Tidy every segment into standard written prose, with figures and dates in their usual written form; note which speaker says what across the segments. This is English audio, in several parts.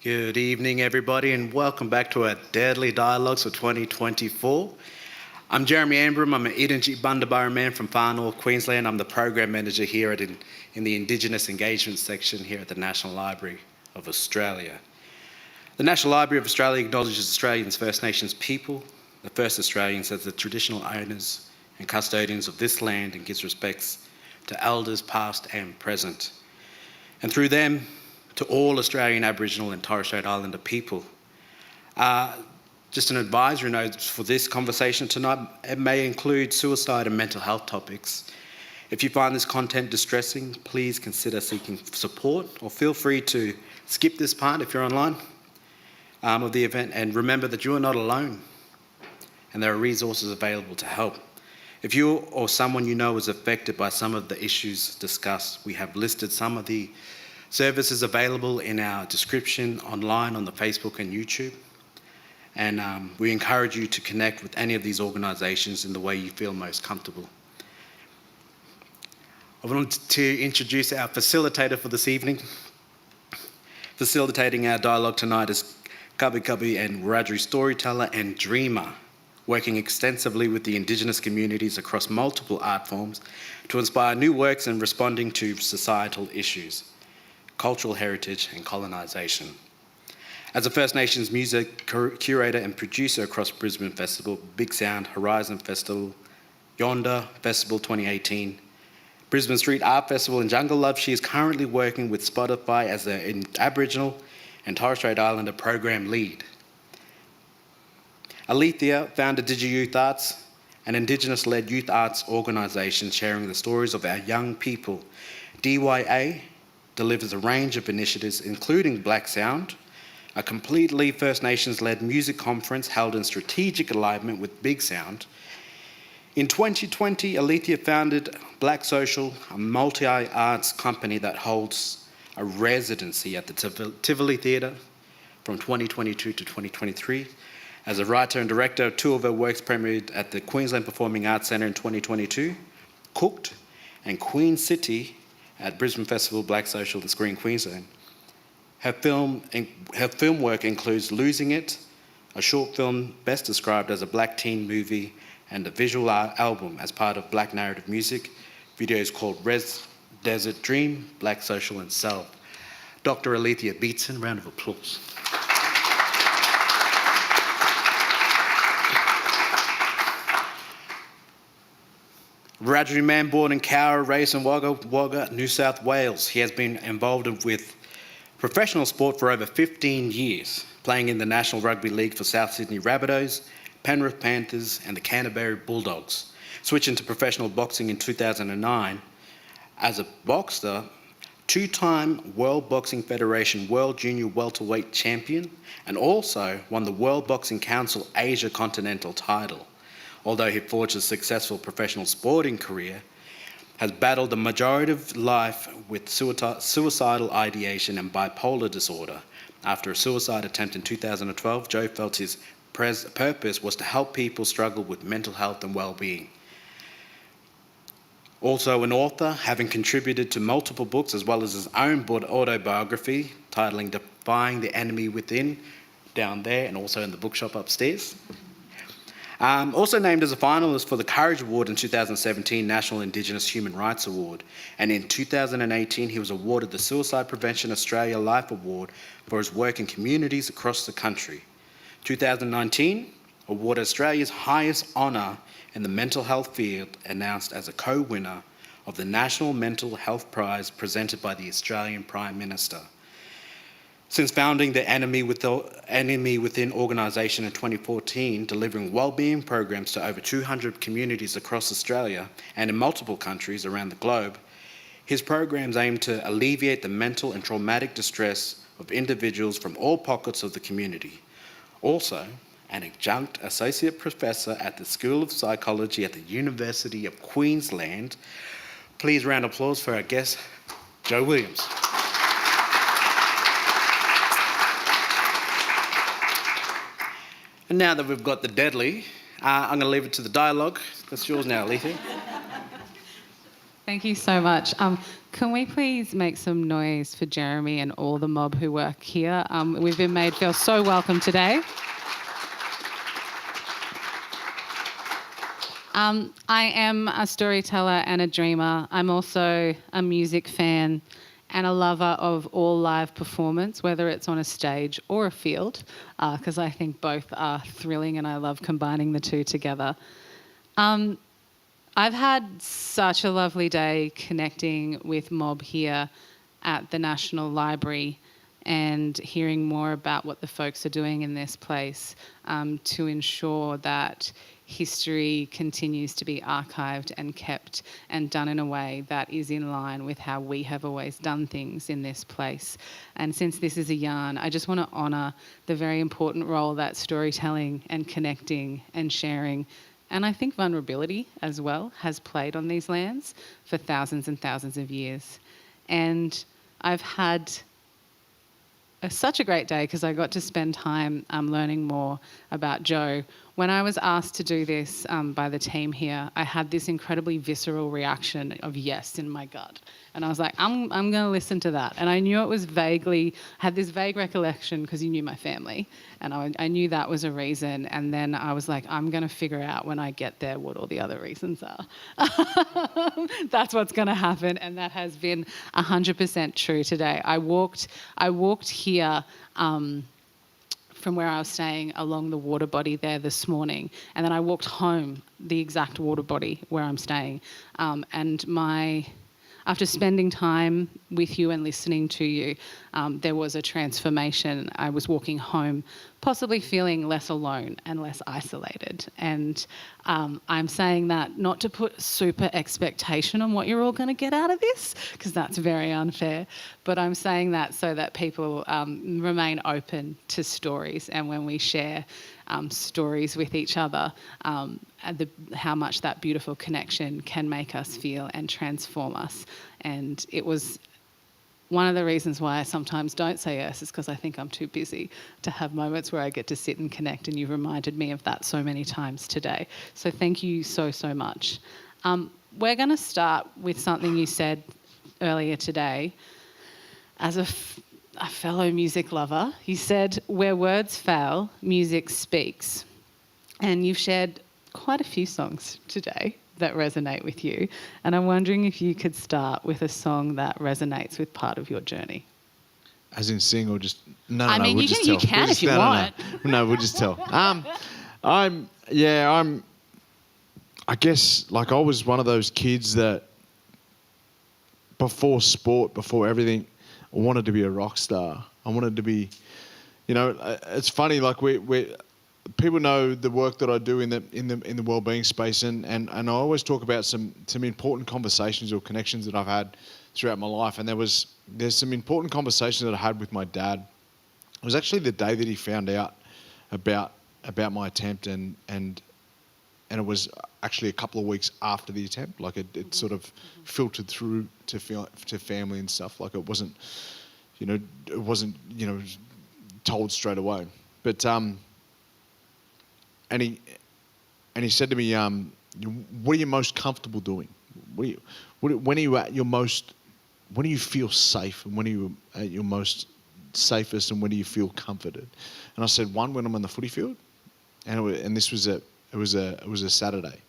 Speaker 1: Good evening, everybody, and welcome back to our Deadly Dialogues for 2024. I'm Jeremy Ambram. I'm an Edenji Bundaburra man from far north Queensland. I'm the program manager here in the Indigenous Engagement section here at the National Library of Australia. The National Library of Australia acknowledges Australians First Nations people, the first Australians, as the traditional owners and custodians of this land, and gives respects to elders past and present, and through them to all Australian Aboriginal and Torres Strait Islander people. Just an advisory note for this conversation tonight, it may include suicide and mental health topics. If you find this content distressing, please consider seeking support, or feel free to skip this part if you're online of the event, and remember that you are not alone and there are resources available to help. If you or someone you know is affected by some of the issues discussed, we have listed some of the services available in our description online on the Facebook and YouTube. And we encourage you to connect with any of these organisations in the way you feel most comfortable. I wanted to introduce our facilitator for this evening. Facilitating our dialogue tonight is Kabi Kabi and Wiradjuri storyteller and dreamer, working extensively with the Indigenous communities across multiple art forms to inspire new works and responding to societal issues, cultural heritage and colonisation. As a First Nations music curator and producer across Brisbane Festival, Big Sound, Horizon Festival, Yonder Festival 2018, Brisbane Street Art Festival and Jungle Love, she is currently working with Spotify as an Aboriginal and Torres Strait Islander program lead. Alethea founded DigiYouth Arts, an Indigenous-led youth arts organisation sharing the stories of our young people. DYA delivers a range of initiatives, including Black Sound, a completely First Nations-led music conference held in strategic alignment with Big Sound. In 2020, Alethea founded Black Social, a multi-arts company that holds a residency at the Tivoli Theatre from 2022 to 2023. As a writer and director, two of her works premiered at the Queensland Performing Arts Centre in 2022, Cooked and Queen City at Brisbane Festival, Black Social, and Screen Queensland. Her film work includes Losing It, a short film best described as a black teen movie, and a visual art album as part of Black Narrative Music, videos called Res Desert Dream, Black Social, and Self. Dr. Alethea Beatson, round of applause. Wiradjuri man born in Cowra, raised in Wagga Wagga, New South Wales. He has been involved with professional sport for over 15 years, playing in the National Rugby League for South Sydney Rabbitohs, Penrith Panthers and the Canterbury Bulldogs. Switching to professional boxing in 2009. As a boxer, two-time World Boxing Federation World Junior Welterweight Champion, and also won the World Boxing Council Asia Continental title. Although he forged a successful professional sporting career, has battled the majority of life with suicidal ideation and bipolar disorder. After a suicide attempt in 2012, Joe felt his purpose was to help people struggle with mental health and well-being. Also an author, having contributed to multiple books as well as his own autobiography, titling Defying the Enemy Within, down there and also in the bookshop upstairs. Also named as a finalist for the Courage Award in 2017 National Indigenous Human Rights Award, and in 2018 he was awarded the Suicide Prevention Australia Life Award for his work in communities across the country. 2019, awarded Australia's highest honour in the mental health field, announced as a co-winner of the National Mental Health Prize presented by the Australian Prime Minister. Since founding the Enemy Within organisation in 2014, delivering wellbeing programs to over 200 communities across Australia and in multiple countries around the globe, his programs aim to alleviate the mental and traumatic distress of individuals from all pockets of the community. Also, an adjunct associate professor at the School of Psychology at the University of Queensland. Please round of applause for our guest, Joe Williams. And now that we've got the deadly, I'm going to leave it to the dialogue. It's yours now, Alethea.
Speaker 2: Thank you so much. Can we please make some noise for Jeremy and all the mob who work here? We've been made feel so welcome today. I am a storyteller and a dreamer. I'm also a music fan and a lover of all live performance, whether it's on a stage or a field, because I think both are thrilling and I love combining the two together. I've had such a lovely day connecting with Mob here at the National Library and hearing more about what the folks are doing in this place to ensure that history continues to be archived and kept and done in a way that is in line with how we have always done things in this place. And since this is a yarn, I just want to honour the very important role that storytelling and connecting and sharing, and I think vulnerability as well, has played on these lands for thousands and thousands of years. And I've had such a great day because I got to spend time learning more about Joe. When I was asked to do this by the team here, I had this incredibly visceral reaction of yes in my gut. And I was like, I'm going to listen to that. And I knew it was had this vague recollection because you knew my family. And I knew that was a reason. And then I was like, I'm going to figure out when I get there what all the other reasons are. That's what's going to happen. And that has been 100% true today. I walked here from where I was staying along the water body there this morning. And then I walked home the exact water body where I'm staying. After spending time with you and listening to you, there was a transformation. I was walking home, possibly feeling less alone and less isolated. And I'm saying that not to put super expectation on what you're all going to get out of this, because that's very unfair, but I'm saying that so that people remain open to stories, and when we share stories with each other, how much that beautiful connection can make us feel and transform us. And it was one of the reasons why I sometimes don't say yes, is because I think I'm too busy to have moments where I get to sit and connect, and you've reminded me of that so many times today. So thank you so, so much. We're going to start with something you said earlier today. As a fellow music lover, you said, where words fail, music speaks. And you've shared quite a few songs today that resonate with you. And I'm wondering if you could start with a song that resonates with part of your journey.
Speaker 3: As in sing or just... No,
Speaker 2: I mean,
Speaker 3: we'll
Speaker 2: you
Speaker 3: just
Speaker 2: can,
Speaker 3: tell.
Speaker 2: you can
Speaker 3: We'll
Speaker 2: if you
Speaker 3: just,
Speaker 2: want.
Speaker 3: No, we'll just tell. I guess, like, I was one of those kids that before sport, before everything, I wanted to be a rock star. I wanted to be, it's funny, like people know the work that I do in the wellbeing space, and I always talk about some important conversations or connections that I've had throughout my life. And there's some important conversations that I had with my dad. It was actually the day that he found out about my attempt, and it was actually a couple of weeks after the attempt. Like it sort of filtered through to family and stuff. Like it wasn't told straight away. But and he said to me, what are you most comfortable doing? When do you feel safe, and when are you at your most safest, and when do you feel comforted? And I said, one, when I'm on the footy field, and this was it was a Saturday.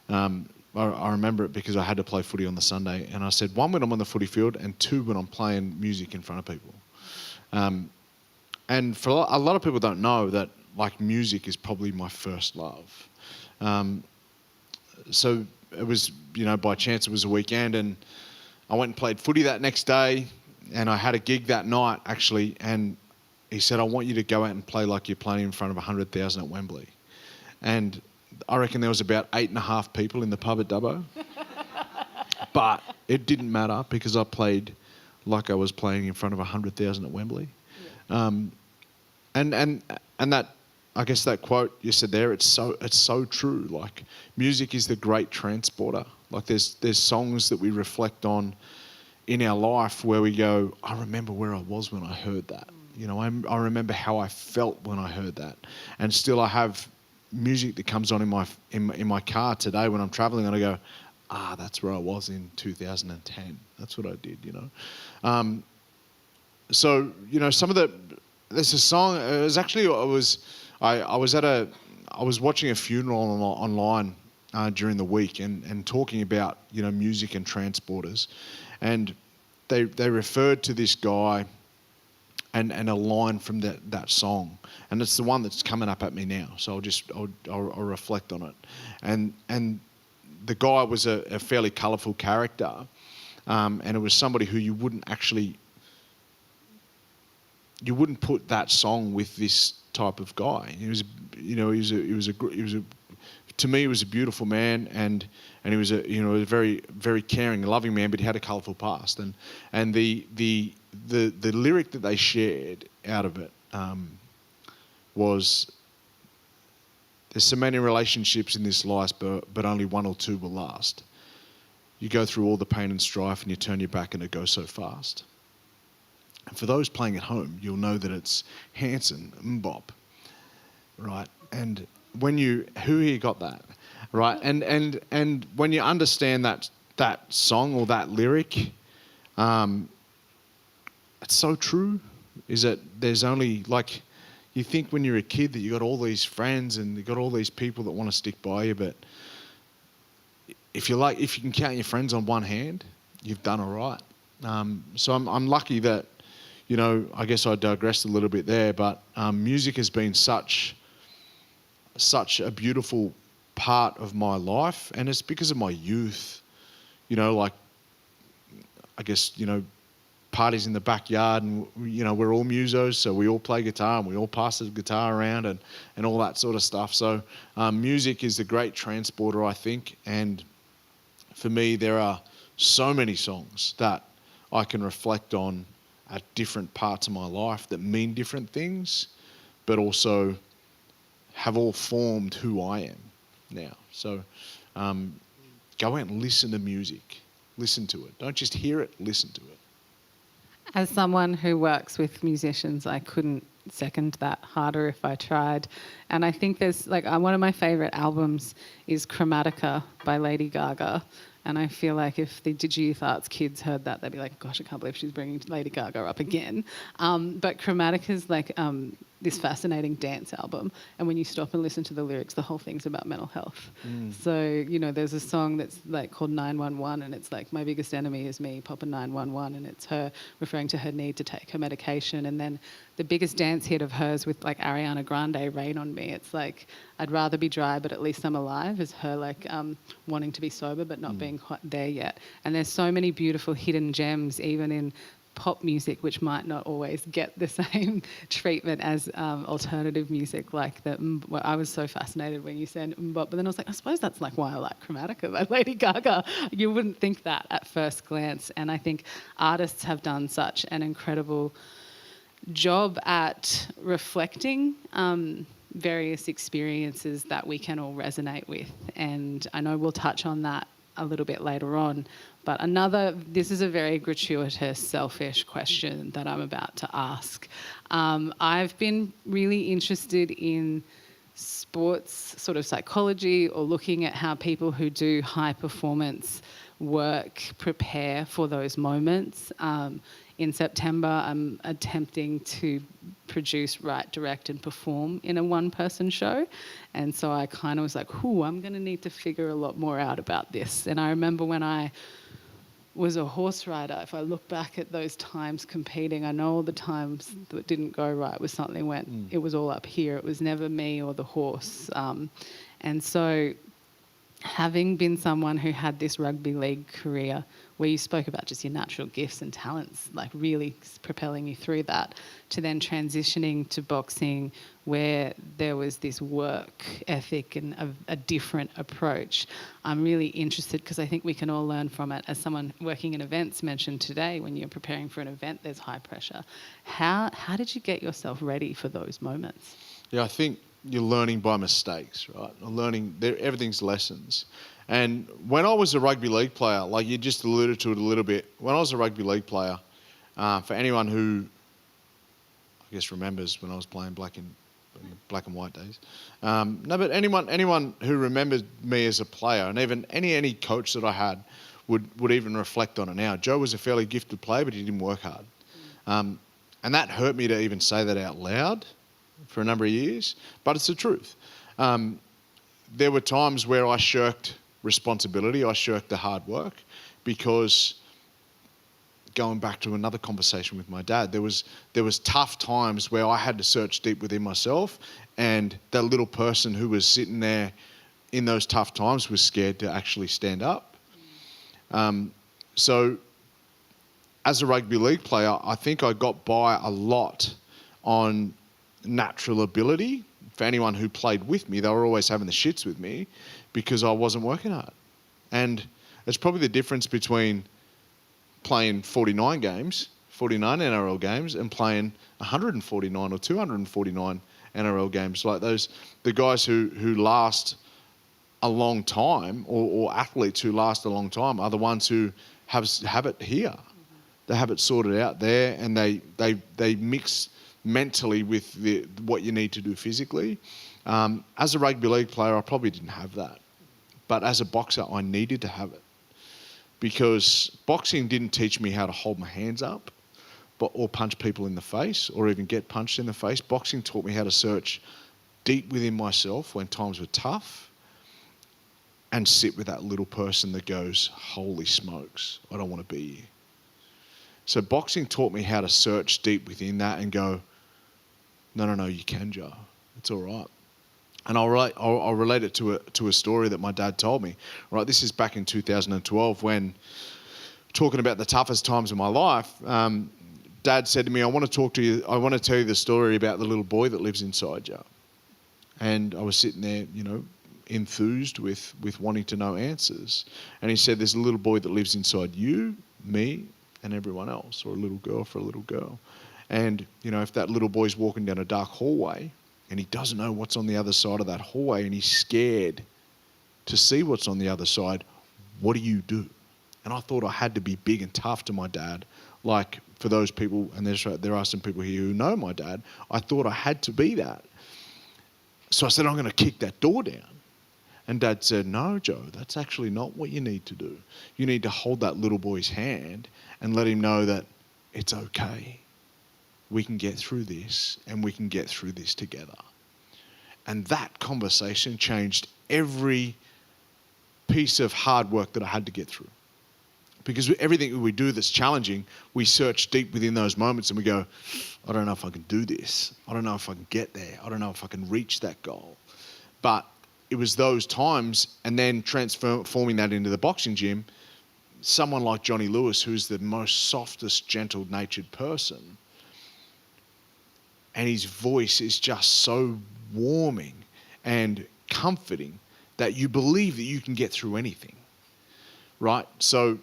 Speaker 3: I remember it because I had to play footy on the Sunday, and I said, one, when I'm on the footy field, and two, when I'm playing music in front of people. And for a lot of people don't know that, like, music is probably my first love. So it was, by chance it was a weekend, and I went and played footy that next day, and I had a gig that night actually, and he said, I want you to go out and play like you're playing in front of 100,000 at Wembley. And I reckon there was about 8.5 people in the pub at Dubbo. But it didn't matter because I played like I was playing in front of 100,000 at Wembley. Yeah. And that, I guess that quote you said there, it's so true. Like, music is the great transporter. Like, there's songs that we reflect on in our life where we go, I remember where I was when I heard that. I remember how I felt when I heard that. And still I have music that comes on in my car today when I'm traveling, and I go, that's where I was in 2010. That's what I did, you know. So, you know, there's a song, it was actually, I was watching a funeral online during the week and talking about, you know, music and transporters. And they referred to this guy and a line from that song. And it's the one that's coming up at me now. So I'll reflect on it. And the guy was a fairly colourful character. And it was somebody who you wouldn't put that song with this type of guy. He was, you know, to me, he was a beautiful man, and he was a very, very caring, loving man, but he had a colourful past. And the lyric that they shared out of it was, "There's so many relationships in this life, but only one or two will last. You go through all the pain and strife, and you turn your back, and it goes so fast." And for those playing at home, you'll know that it's Hanson Mbop, right? And who here got that, right? And when you understand that song or that lyric, it's so true. Is that there's only, like, you think when you're a kid that you got all these friends and you got all these people that want to stick by you, but if you can count your friends on one hand, you've done all right. So I'm lucky that, you know, I guess I digressed a little bit there, but music has been such a beautiful part of my life, and it's because of my youth. You know, like, I guess, you know, parties in the backyard, and, you know, we're all musos, so we all play guitar and we all pass the guitar around and all that sort of stuff. So music is a great transporter, I think, and for me there are so many songs that I can reflect on at different parts of my life that mean different things, but also have all formed who I am now. So go out and listen to music. Listen to it. Don't just hear it, listen to it.
Speaker 2: As someone who works with musicians, I couldn't second that harder if I tried. And I think there's, like, one of my favourite albums is Chromatica by Lady Gaga. And I feel like if the Digi Youth Arts kids heard that, they'd be like, gosh, I can't believe she's bringing Lady Gaga up again. But Chromatica like this fascinating dance album. And when you stop and listen to the lyrics, the whole thing's about mental health. So, you know, there's a song that's like called 911, and it's like, my biggest enemy is me, Papa 911. And it's her referring to her need to take her medication. And then the biggest dance hit of hers with like Ariana Grande, Rain on Me. It's like, I'd rather be dry, but at least I'm alive, is her like wanting to be sober, but not being quite there yet. And there's so many beautiful hidden gems, even in pop music, which might not always get the same treatment as alternative music. Like that, well, I was so fascinated when you said Mbop, but then I was like, I suppose that's like why I like Chromatica by Lady Gaga. You wouldn't think that at first glance. And I think artists have done such an incredible job at reflecting various experiences that we can all resonate with. And I know we'll touch on that a little bit later on. But this is a very gratuitous, selfish question that I'm about to ask. I've been really interested in sports sort of psychology, or looking at how people who do high performance work prepare for those moments. In September, I'm attempting to produce, write, direct and perform in a one-person show. And so I kind of was like, I'm going to need to figure a lot more out about this. And I remember when I was a horse rider, if I look back at those times competing, I know all the times that didn't go right was something when it was all up here. It was never me or the horse. And so having been someone who had this rugby league career where you spoke about just your natural gifts and talents, like really propelling you through that, to then transitioning to boxing where there was this work ethic and a different approach. I'm really interested because I think we can all learn from it. As someone working in events mentioned today, when you're preparing for an event, there's high pressure. How did you get yourself ready for those moments?
Speaker 3: Yeah, I think you're learning by mistakes, right? Everything's lessons. And when I was a rugby league player, like you just alluded to it a little bit, when I was a rugby league player, for anyone who, I guess, remembers when I was playing black and in the black and white days. No, but anyone who remembers me as a player, and even any coach that I had would even reflect on it now. Joe was a fairly gifted player, but he didn't work hard. And that hurt me to even say that out loud for a number of years, but it's the truth. There were times where I shirked responsibility, I shirked the hard work, because going back to another conversation with my dad, there was tough times where I had to search deep within myself, and that little person who was sitting there in those tough times was scared to actually stand up. So as a rugby league player, I think I got by a lot on natural ability. For anyone who played with me, they were always having the shits with me because I wasn't working hard. And it's probably the difference between playing 49 NRL games and playing 149 or 249 NRL games. Like the guys who last a long time, or athletes who last a long time, are the ones who have it here. They have it sorted out there, and they mix mentally with what you need to do physically. As a rugby league player, I probably didn't have that. But as a boxer, I needed to have it. Because boxing didn't teach me how to hold my hands up or punch people in the face or even get punched in the face. Boxing taught me how to search deep within myself when times were tough and sit with that little person that goes, holy smokes, I don't want to be here. So boxing taught me how to search deep within that and go, no, you can, Joe. It's all right. And I'll relate it to a story that my dad told me. Right, this is back in 2012 when, talking about the toughest times of my life, Dad said to me, I want to tell you the story about the little boy that lives inside you. And I was sitting there, enthused with wanting to know answers. And he said, there's a little boy that lives inside you, me, and everyone else, or a little girl for a little girl. And, if that little boy's walking down a dark hallway and he doesn't know what's on the other side of that hallway and he's scared to see what's on the other side, what do you do? And I thought I had to be big and tough to my dad. Like, for those people, and there are some people here who know my dad, I thought I had to be that. So I said, I'm going to kick that door down. And Dad said, no, Joe, that's actually not what you need to do. You need to hold that little boy's hand and let him know that it's okay. We can get through this, and we can get through this together. And that conversation changed every piece of hard work that I had to get through. Because everything we do that's challenging, we search deep within those moments and we go, I don't know if I can do this. I don't know if I can get there. I don't know if I can reach that goal. But it was those times, and then transforming that into the boxing gym, someone like Johnny Lewis, who's the most softest, gentle-natured person, and his voice is just so warming and comforting that you believe that you can get through anything, right? So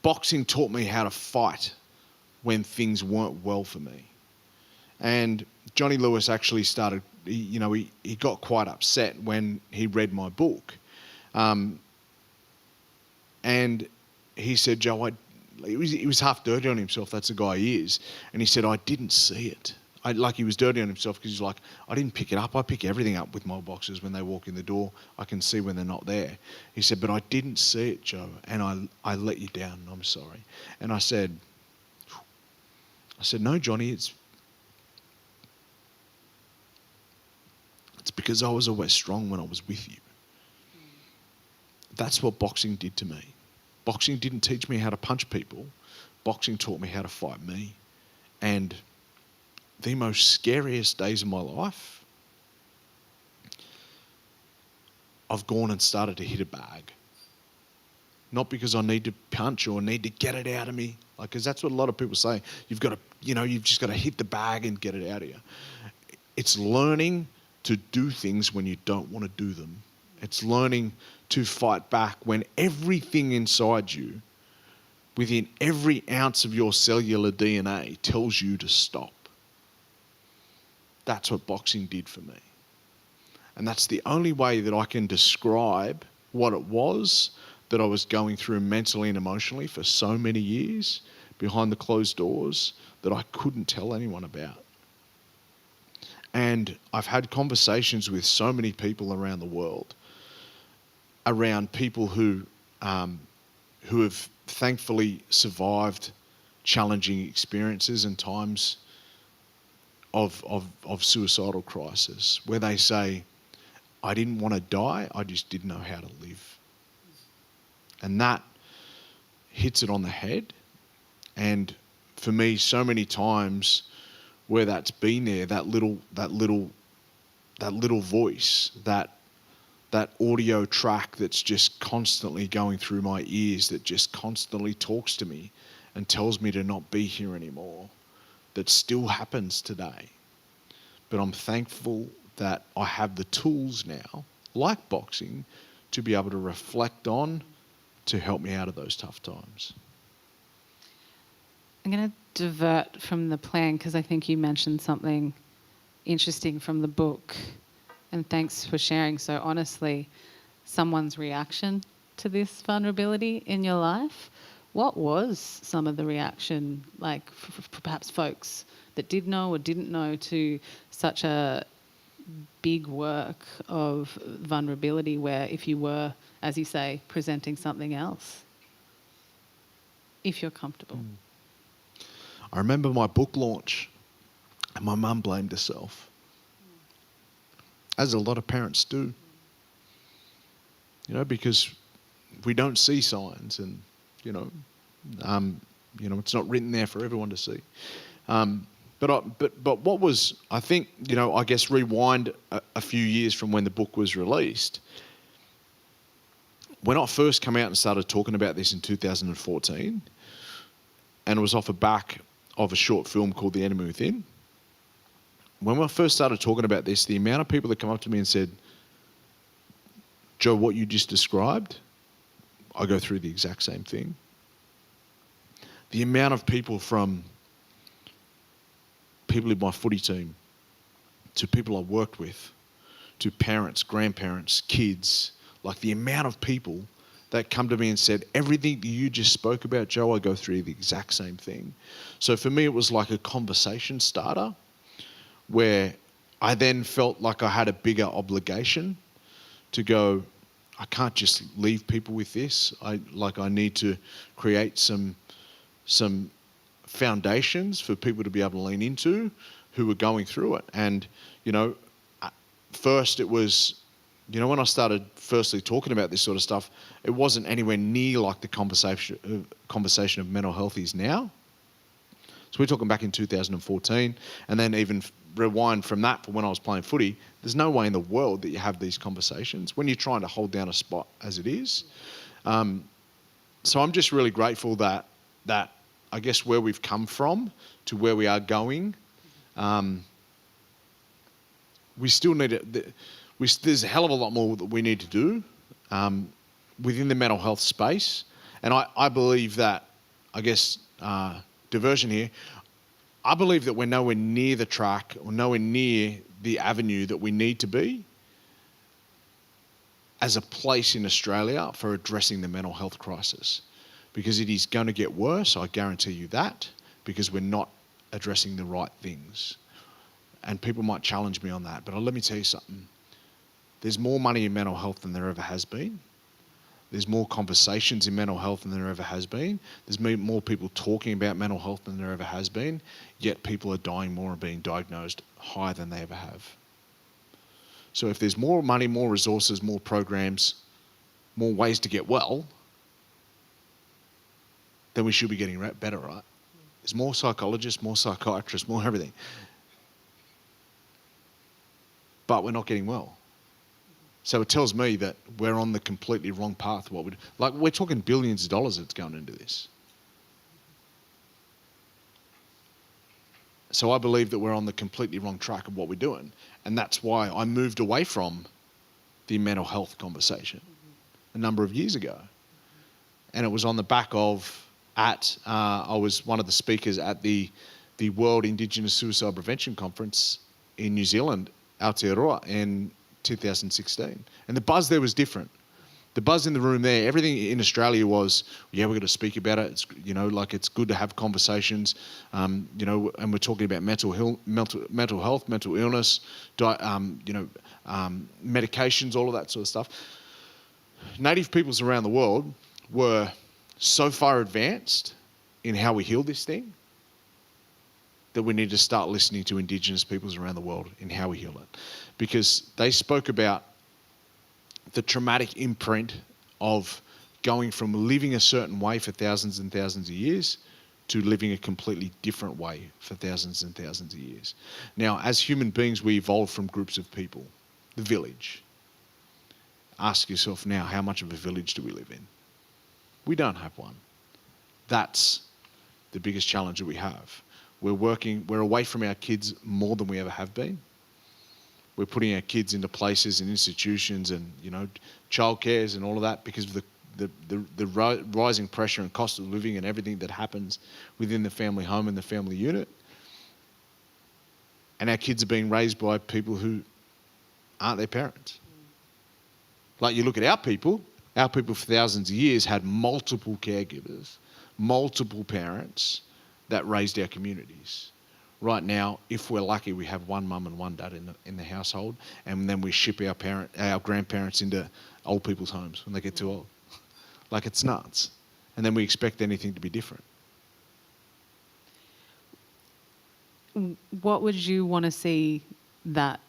Speaker 3: boxing taught me how to fight when things weren't well for me. And Johnny Lewis actually started, he got quite upset when he read my book. And he said, Joe, he was half dirty on himself. That's the guy he is. And he said, I didn't see it. He was dirty on himself because he's like, I didn't pick it up. I pick everything up with my boxers when they walk in the door. I can see when they're not there. He said, but I didn't see it, Joe, and I let you down, and I'm sorry. And I said, no, Johnny, it's because I was always strong when I was with you. That's what boxing did to me. Boxing didn't teach me how to punch people. Boxing taught me how to fight me. And the most scariest days of my life, I've gone and started to hit a bag. Not because I need to punch or need to get it out of me, because that's what a lot of people say. You've just got to hit the bag and get it out of you. It's learning to do things when you don't want to do them. It's learning to fight back when everything inside you, within every ounce of your cellular DNA, tells you to stop. That's what boxing did for me. And that's the only way that I can describe what it was that I was going through mentally and emotionally for so many years behind the closed doors that I couldn't tell anyone about. And I've had conversations with so many people around the world, around people who have thankfully survived challenging experiences and times of suicidal crisis, where they say, I didn't want to die, I just didn't know how to live. And that hits it on the head. And for me, so many times where that's been there, that little voice, that audio track that's just constantly going through my ears, that just constantly talks to me and tells me to not be here anymore, that still happens today. But I'm thankful that I have the tools now, like boxing, to be able to reflect on, to help me out of those tough times.
Speaker 2: I'm going to divert from the plan because I think you mentioned something interesting from the book, and thanks for sharing so honestly someone's reaction to this vulnerability in your life. What was some of the reaction, like for perhaps folks that did know or didn't know, to such a big work of vulnerability where if you were, as you say, presenting something else, if you're comfortable?
Speaker 3: I remember my book launch and my mum blamed herself, as a lot of parents do, because we don't see signs, and it's not written there for everyone to see. But what was, I think, I guess rewind a few years from when the book was released. When I first came out and started talking about this in 2014, and it was off the back of a short film called The Enemy Within. When I first started talking about this, the amount of people that come up to me and said, Joe, what you just described, I go through the exact same thing. The amount of people, from people in my footy team, to people I worked with, to parents, grandparents, kids, like the amount of people that come to me and said, everything that you just spoke about, Joe, I go through the exact same thing. So for me, it was like a conversation starter, where I then felt like I had a bigger obligation to go, I can't just leave people with this. I need to create some foundations for people to be able to lean into who were going through it. And, first it was, when I started firstly talking about this sort of stuff, it wasn't anywhere near like the conversation of mental health is now. So we're talking back in 2014, and then even rewind from that for when I was playing footy, there's no way in the world that you have these conversations when you're trying to hold down a spot as it is. So I'm just really grateful that I guess where we've come from to where we are going, we still need it. There's a hell of a lot more that we need to do within the mental health space. And I believe that, I guess, diversion here, I believe that we're nowhere near the track or nowhere near the avenue that we need to be as a place in Australia for addressing the mental health crisis. Because it is going to get worse, I guarantee you that, because we're not addressing the right things. And people might challenge me on that, but let me tell you something. There's more money in mental health than there ever has been. There's more conversations in mental health than there ever has been. There's more people talking about mental health than there ever has been, yet people are dying more and being diagnosed higher than they ever have. So if there's more money, more resources, more programs, more ways to get well, then we should be getting better, right? There's more psychologists, more psychiatrists, more everything. But we're not getting well. So it tells me that we're on the completely wrong path. We're talking billions of dollars that's going into this. So I believe that we're on the completely wrong track of what we're doing. And that's why I moved away from the mental health conversation a number of years ago. And it was on the back of, I was one of the speakers at the World Indigenous Suicide Prevention Conference in New Zealand, Aotearoa, in 2016. And the buzz there was different. the buzz in the room there, everything in Australia was, yeah, we're going to speak about it. It's, it's good to have conversations, and we're talking about mental health, mental illness, medications, all of that sort of stuff. Native peoples around the world were so far advanced in how we heal this thing that we need to start listening to Indigenous peoples around the world in how we heal it. Because they spoke about the traumatic imprint of going from living a certain way for thousands and thousands of years to living a completely different way for thousands and thousands of years. Now, as human beings, we evolved from groups of people, the village. Ask yourself now, how much of a village do we live in? We don't have one. That's the biggest challenge that we have. We're away from our kids more than we ever have been. We're putting our kids into places and institutions and, childcares and all of that because of the rising pressure and cost of living and everything that happens within the family home and the family unit. And our kids are being raised by people who aren't their parents. Like you look at our people for thousands of years had multiple caregivers, multiple parents that raised our communities. Right now, if we're lucky, we have one mum and one dad in the household, and then we ship our grandparents into old people's homes when they get too old. Like, it's nuts. And then we expect anything to be different.
Speaker 2: What would you want to see that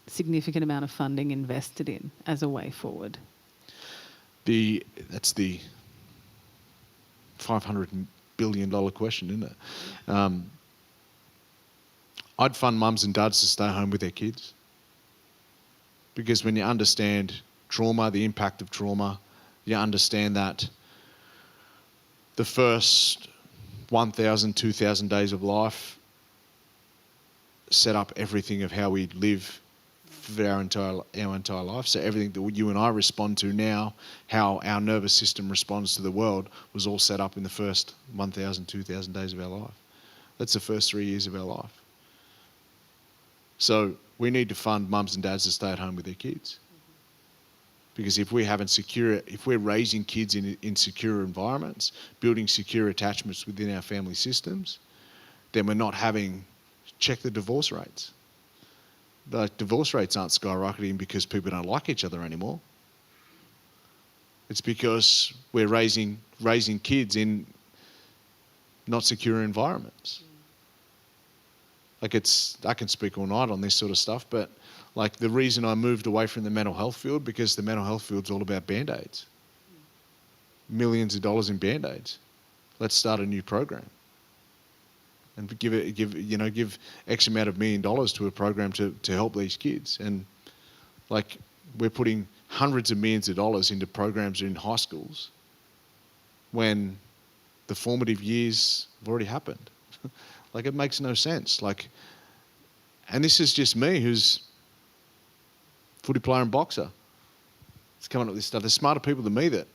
Speaker 2: significant amount of funding invested in as a way forward?
Speaker 3: That's the $500 billion question, isn't it? I'd fund mums and dads to stay home with their kids. Because when you understand trauma, the impact of trauma, you understand that the first 1,000, 2,000 days of life set up everything of how we live for our entire life. So everything that you and I respond to now, how our nervous system responds to the world, was all set up in the first 1,000, 2,000 days of our life. That's the first 3 years of our life. So we need to fund mums and dads to stay at home with their kids. Because if we're raising kids in secure environments, building secure attachments within our family systems, then we're not check the divorce rates. The divorce rates aren't skyrocketing because people don't like each other anymore. It's because we're raising kids in not secure environments. Like I can speak all night on this sort of stuff, but like the reason I moved away from the mental health field, because the mental health field's all about Band-Aids. Millions of dollars in Band-Aids. Let's start a new program. And give X amount of $1 million to a program to help these kids. And like we're putting hundreds of millions of dollars into programs in high schools when the formative years have already happened. Like it makes no sense. And this is just me, who's footy player and boxer. It's coming up with this stuff. There's smarter people than me that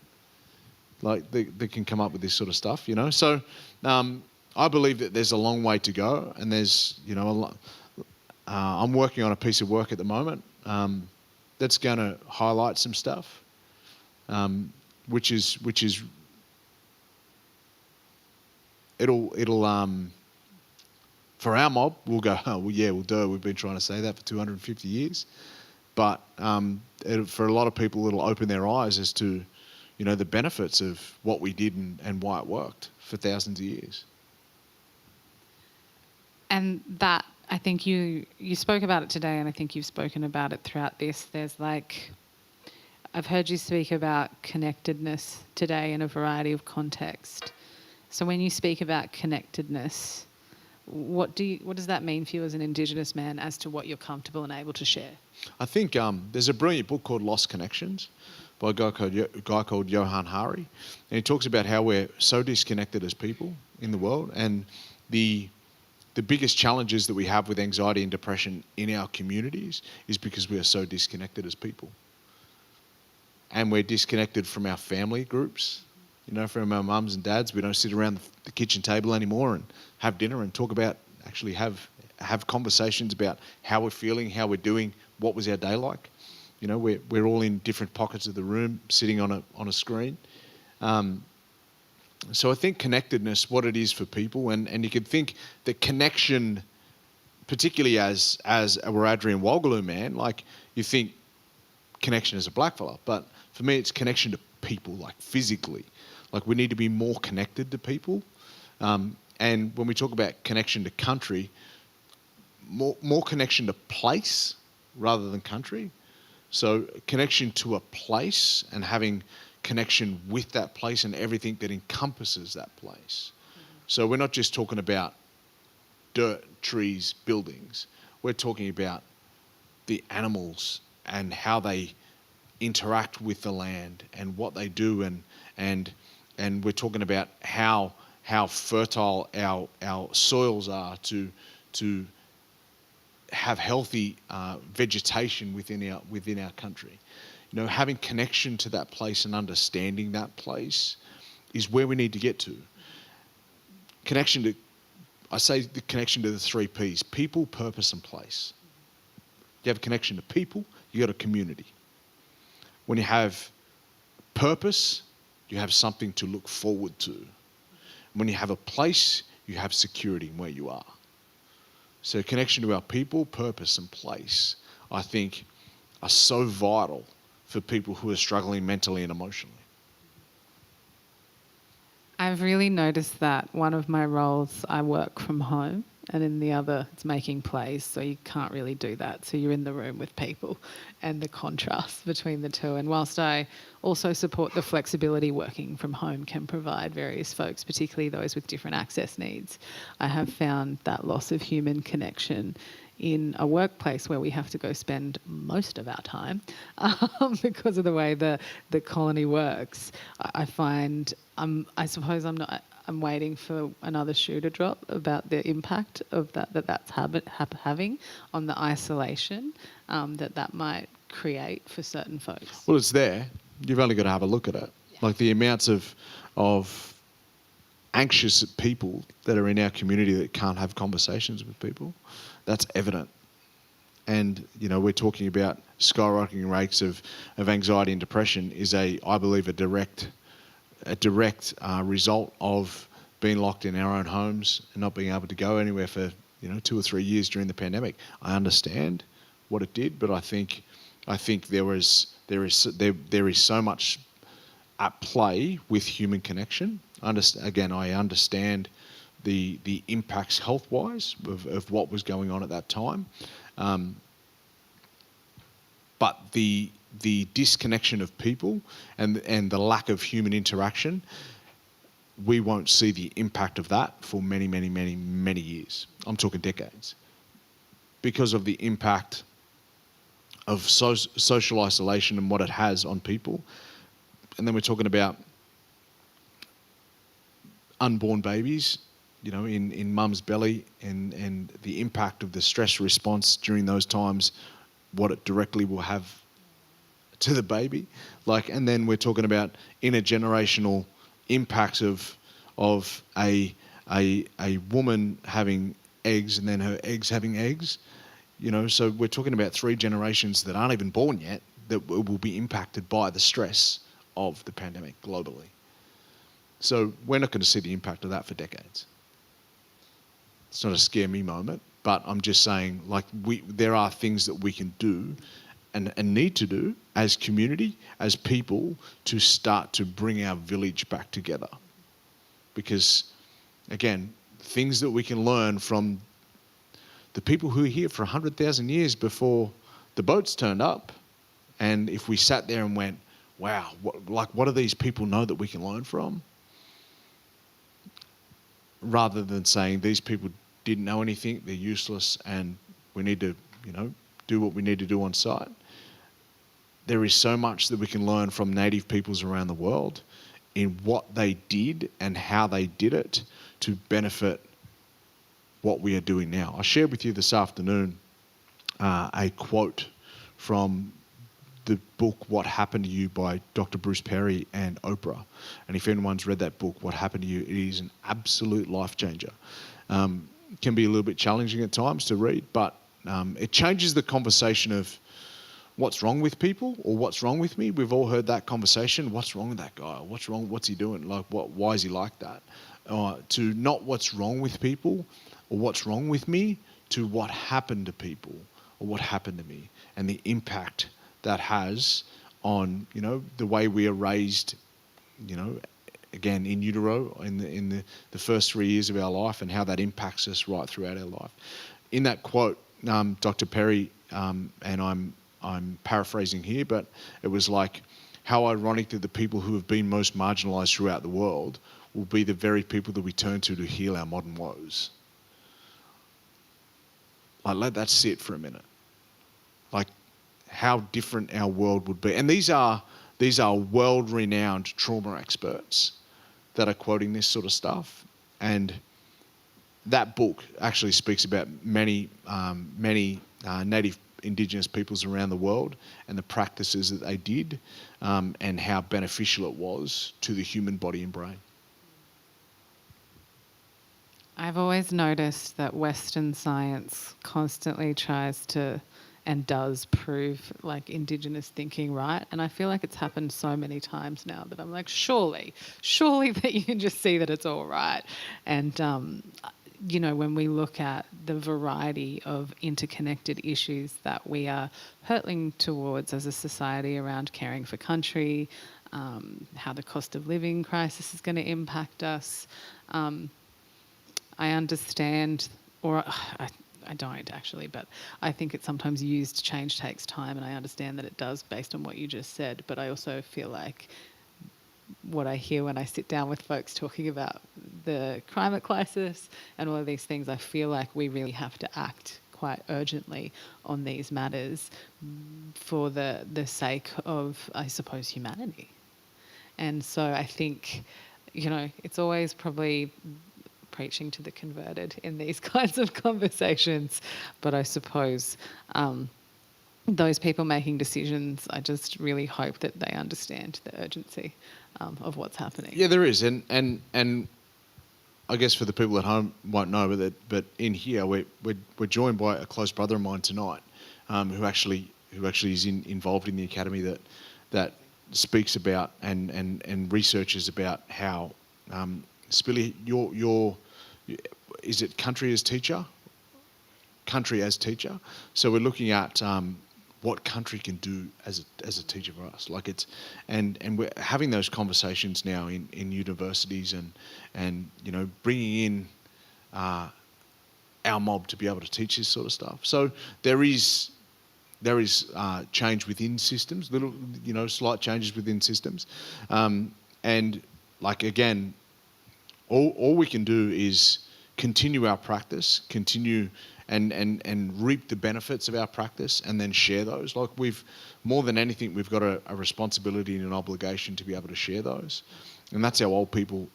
Speaker 3: they can come up with this sort of stuff, So I believe that there's a long way to go, and there's a lot. I'm working on a piece of work at the moment that's going to highlight some stuff, which is it'll for our mob, we'll go, oh, well, yeah, we'll do it. We've been trying to say that for 250 years. But for a lot of people, it'll open their eyes as to, the benefits of what we did and why it worked for thousands of years.
Speaker 2: And that, I think you spoke about it today, and I think you've spoken about it throughout this. I've heard you speak about connectedness today in a variety of contexts. So when you speak about connectedness, what does that mean for you as an Indigenous man as to what you're comfortable and able to share?
Speaker 3: I think there's a brilliant book called Lost Connections by a guy called Johan Hari. And he talks about how we're so disconnected as people in the world, and the biggest challenges that we have with anxiety and depression in our communities is because we are so disconnected as people. And we're disconnected from our family groups, from our mums and dads. We don't sit around the kitchen table anymore and have dinner and talk about, actually have conversations about how we're feeling, how we're doing, what was our day like. You know, we're all in different pockets of the room, sitting on a screen. So I think connectedness, what it is for people, and you could think that connection, particularly as a Wiradjuri Wolgaloo man, like you think connection as a blackfella, but for me it's connection to people, like physically. Like we need to be more connected to people. And when we talk about connection to country, more connection to place rather than country. So connection to a place and having connection with that place and everything that encompasses that place. So we're not just talking about dirt, trees, buildings. We're talking about the animals and how they interact with the land and what they do, and we're talking about how fertile our soils are to have healthy vegetation within our country. You know, having connection to that place and understanding that place is where we need to get to. I say the connection to the 3 Ps: people, purpose, and place. You have a connection to people, you got a community. When you have purpose, you have something to look forward to. When you have a place, you have security in where you are. So connection to our people, purpose, and place, I think, are so vital for people who are struggling mentally and emotionally.
Speaker 2: I've really noticed that one of my roles, I work from home, and in the other, it's making plays, so you can't really do that. So you're in the room with people, and the contrast between the two. And whilst I also support the flexibility working from home can provide various folks, particularly those with different access needs, I have found that loss of human connection in a workplace where we have to go spend most of our time because of the way the colony works. I find I suppose I'm waiting for another shoe to drop about the impact of that's having on the isolation that might create for certain folks.
Speaker 3: Well, it's there. You've only got to have a look at it. Yeah. Like the amounts of anxious people that are in our community that can't have conversations with people, that's evident. And, you know, we're talking about skyrocketing rates of anxiety and depression is I believe, a direct result of being locked in our own homes and not being able to go anywhere for 2 or 3 years during the pandemic. I understand what it did, but I think there is so much at play with human connection. I understand the impacts health-wise of what was going on at that time, but the disconnection of people and the lack of human interaction, we won't see the impact of that for many, many, many, many years. I'm talking decades. Because of the impact of social isolation and what it has on people. And then we're talking about unborn babies, in mum's belly and the impact of the stress response during those times, what it directly will have to the baby. And then we're talking about intergenerational impacts of a woman having eggs and then her eggs having eggs. So we're talking about 3 generations that aren't even born yet that will be impacted by the stress of the pandemic globally. So we're not going to see the impact of that for decades. It's not a scare me moment, but I'm just saying, there are things that we can do and need to do as community, as people, to start to bring our village back together. Because, again, things that we can learn from the people who are here for 100,000 years before the boats turned up, and if we sat there and went, wow, what do these people know that we can learn from? Rather than saying these people didn't know anything, they're useless, and we need to, do what we need to do on site. There is so much that we can learn from native peoples around the world in what they did and how they did it to benefit what we are doing now. I shared with you this afternoon a quote from the book What Happened to You by Dr. Bruce Perry and Oprah. And if anyone's read that book, What Happened to You, it is an absolute life changer. Can be a little bit challenging at times to read, but it changes the conversation what's wrong with people or what's wrong with me. We've all heard that conversation. What's wrong with that guy? What's wrong? What's he doing? Like, why is he like that? To not what's wrong with people or what's wrong with me, to what happened to people or what happened to me, and the impact that has on, you know, the way we are raised, you know, again, in utero, in the first 3 years of our life, and how that impacts us right throughout our life. In that quote, Dr. Perry, and I'm paraphrasing here, but it was like, how ironic that the people who have been most marginalised throughout the world will be the very people that we turn to heal our modern woes. Like, let that sit for a minute. Like, how different our world would be. And these are world-renowned trauma experts that are quoting this sort of stuff. And that book actually speaks about many native Indigenous peoples around the world and the practices that they did, and how beneficial it was to the human body and brain.
Speaker 2: I've always noticed that Western science constantly tries to and does prove like Indigenous thinking right. And I feel like it's happened so many times now that I'm like, surely that you can just see that it's all right. And, you know, when we look at the variety of interconnected issues that we are hurtling towards as a society around caring for country, how the cost of living crisis is going to impact us, I understand, or I don't actually, but I think it's sometimes used change takes time, and I understand that it does based on what you just said. But I also feel like what I hear when I sit down with folks talking about the climate crisis and all of these things, I feel like we really have to act quite urgently on these matters for the sake of, I suppose, humanity. And so I think, you know, it's always probably preaching to the converted in these kinds of conversations, but I suppose those people making decisions, I just really hope that they understand the urgency of what's happening.
Speaker 3: Yeah, there is, and I guess for the people at home won't know, but in here we're joined by a close brother of mine tonight, who actually is involved in the academy that speaks about and researches about how Spilly, your is it country as teacher? Country as teacher. So we're looking at what country can do as a teacher for us. Like it's, and we're having those conversations now in universities and you know, bringing in our mob to be able to teach this sort of stuff. So there is change within systems, little, you know, slight changes within systems, and like again, all we can do is continue our practice, continue and reap the benefits of our practice, and then share those. Like we've, more than anything, we've got a responsibility and an obligation to be able to share those, and that's how old people,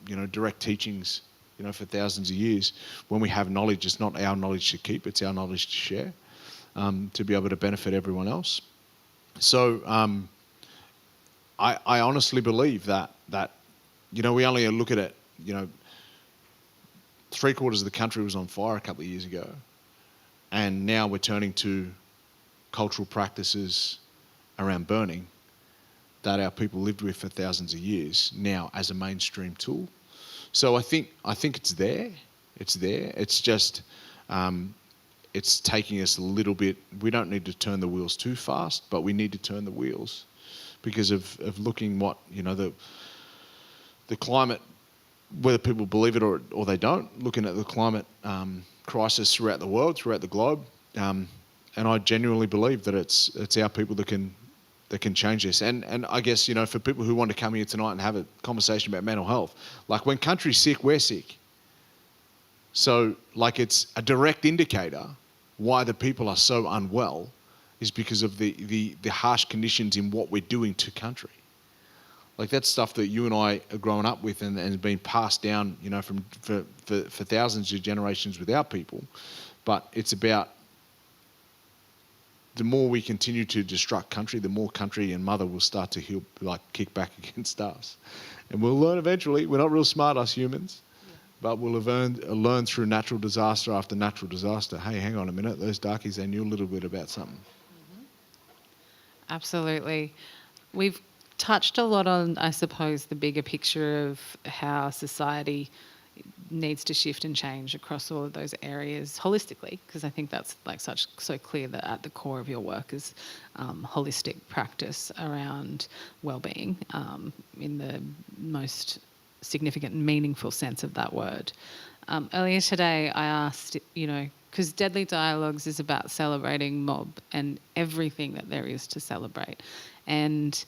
Speaker 3: you know, direct teachings, you know, for thousands of years. When we have knowledge, it's not our knowledge to keep; it's our knowledge to share, to be able to benefit everyone else. So I honestly believe that you know, we only look at it, you know, 3/4 of the country was on fire a couple of years ago, and now we're turning to cultural practices around burning that our people lived with for thousands of years now as a mainstream tool. So I think it's there. It's there. It's just it's taking us a little bit. We don't need to turn the wheels too fast, but we need to turn the wheels because of looking what, you know, the climate, whether people believe it or they don't, looking at the climate crisis throughout the world, throughout the globe, and I genuinely believe that it's our people that can change this. And I guess, you know, for people who want to come here tonight and have a conversation about mental health, like when country's sick, we're sick. So like it's a direct indicator why the people are so unwell is because of the harsh conditions in what we're doing to country. Like that's stuff that you and I are growing up with and has been passed down, you know, for thousands of generations with our people. But it's about the more we continue to destruct country, the more country and mother will start to heal, like kick back against us. And we'll learn eventually. We're not real smart, us humans, but we'll have learned through natural disaster after natural disaster. Hey, hang on a minute. Those darkies, they knew a little bit about something.
Speaker 2: Absolutely. We've touched a lot on, I suppose, the bigger picture of how society needs to shift and change across all of those areas holistically, because I think that's like so clear that at the core of your work is holistic practice around well-being in the most significant and meaningful sense of that word. Earlier today, I asked, because Deadly Dialogues is about celebrating mob and everything that there is to celebrate. And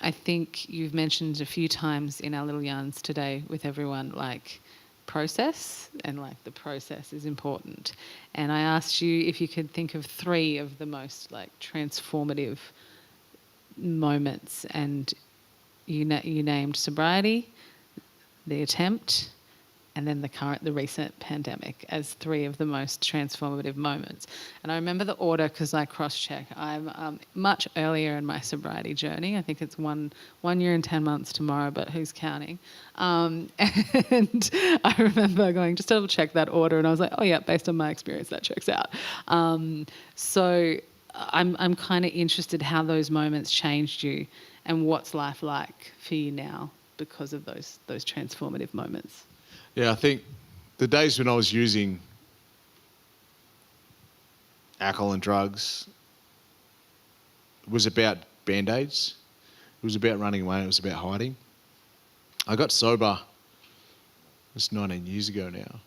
Speaker 2: I think you've mentioned a few times in our little yarns today with everyone, like process, and like the process is important. And I asked you if you could think of 3 of the most like transformative moments, and you named sobriety, the attempt, and then the recent pandemic as 3 of the most transformative moments. And I remember the order because I cross-check. I'm much earlier in my sobriety journey. I think it's one year and 10 months tomorrow, but who's counting? And I remember going, just double check that order, and I was like, oh yeah, based on my experience, that checks out. So I'm kind of interested how those moments changed you and what's life like for you now because of those transformative moments.
Speaker 3: Yeah, I think the days when I was using alcohol and drugs was about Band-Aids. It was about running away. It was about hiding. I got sober, it's 19 years ago now,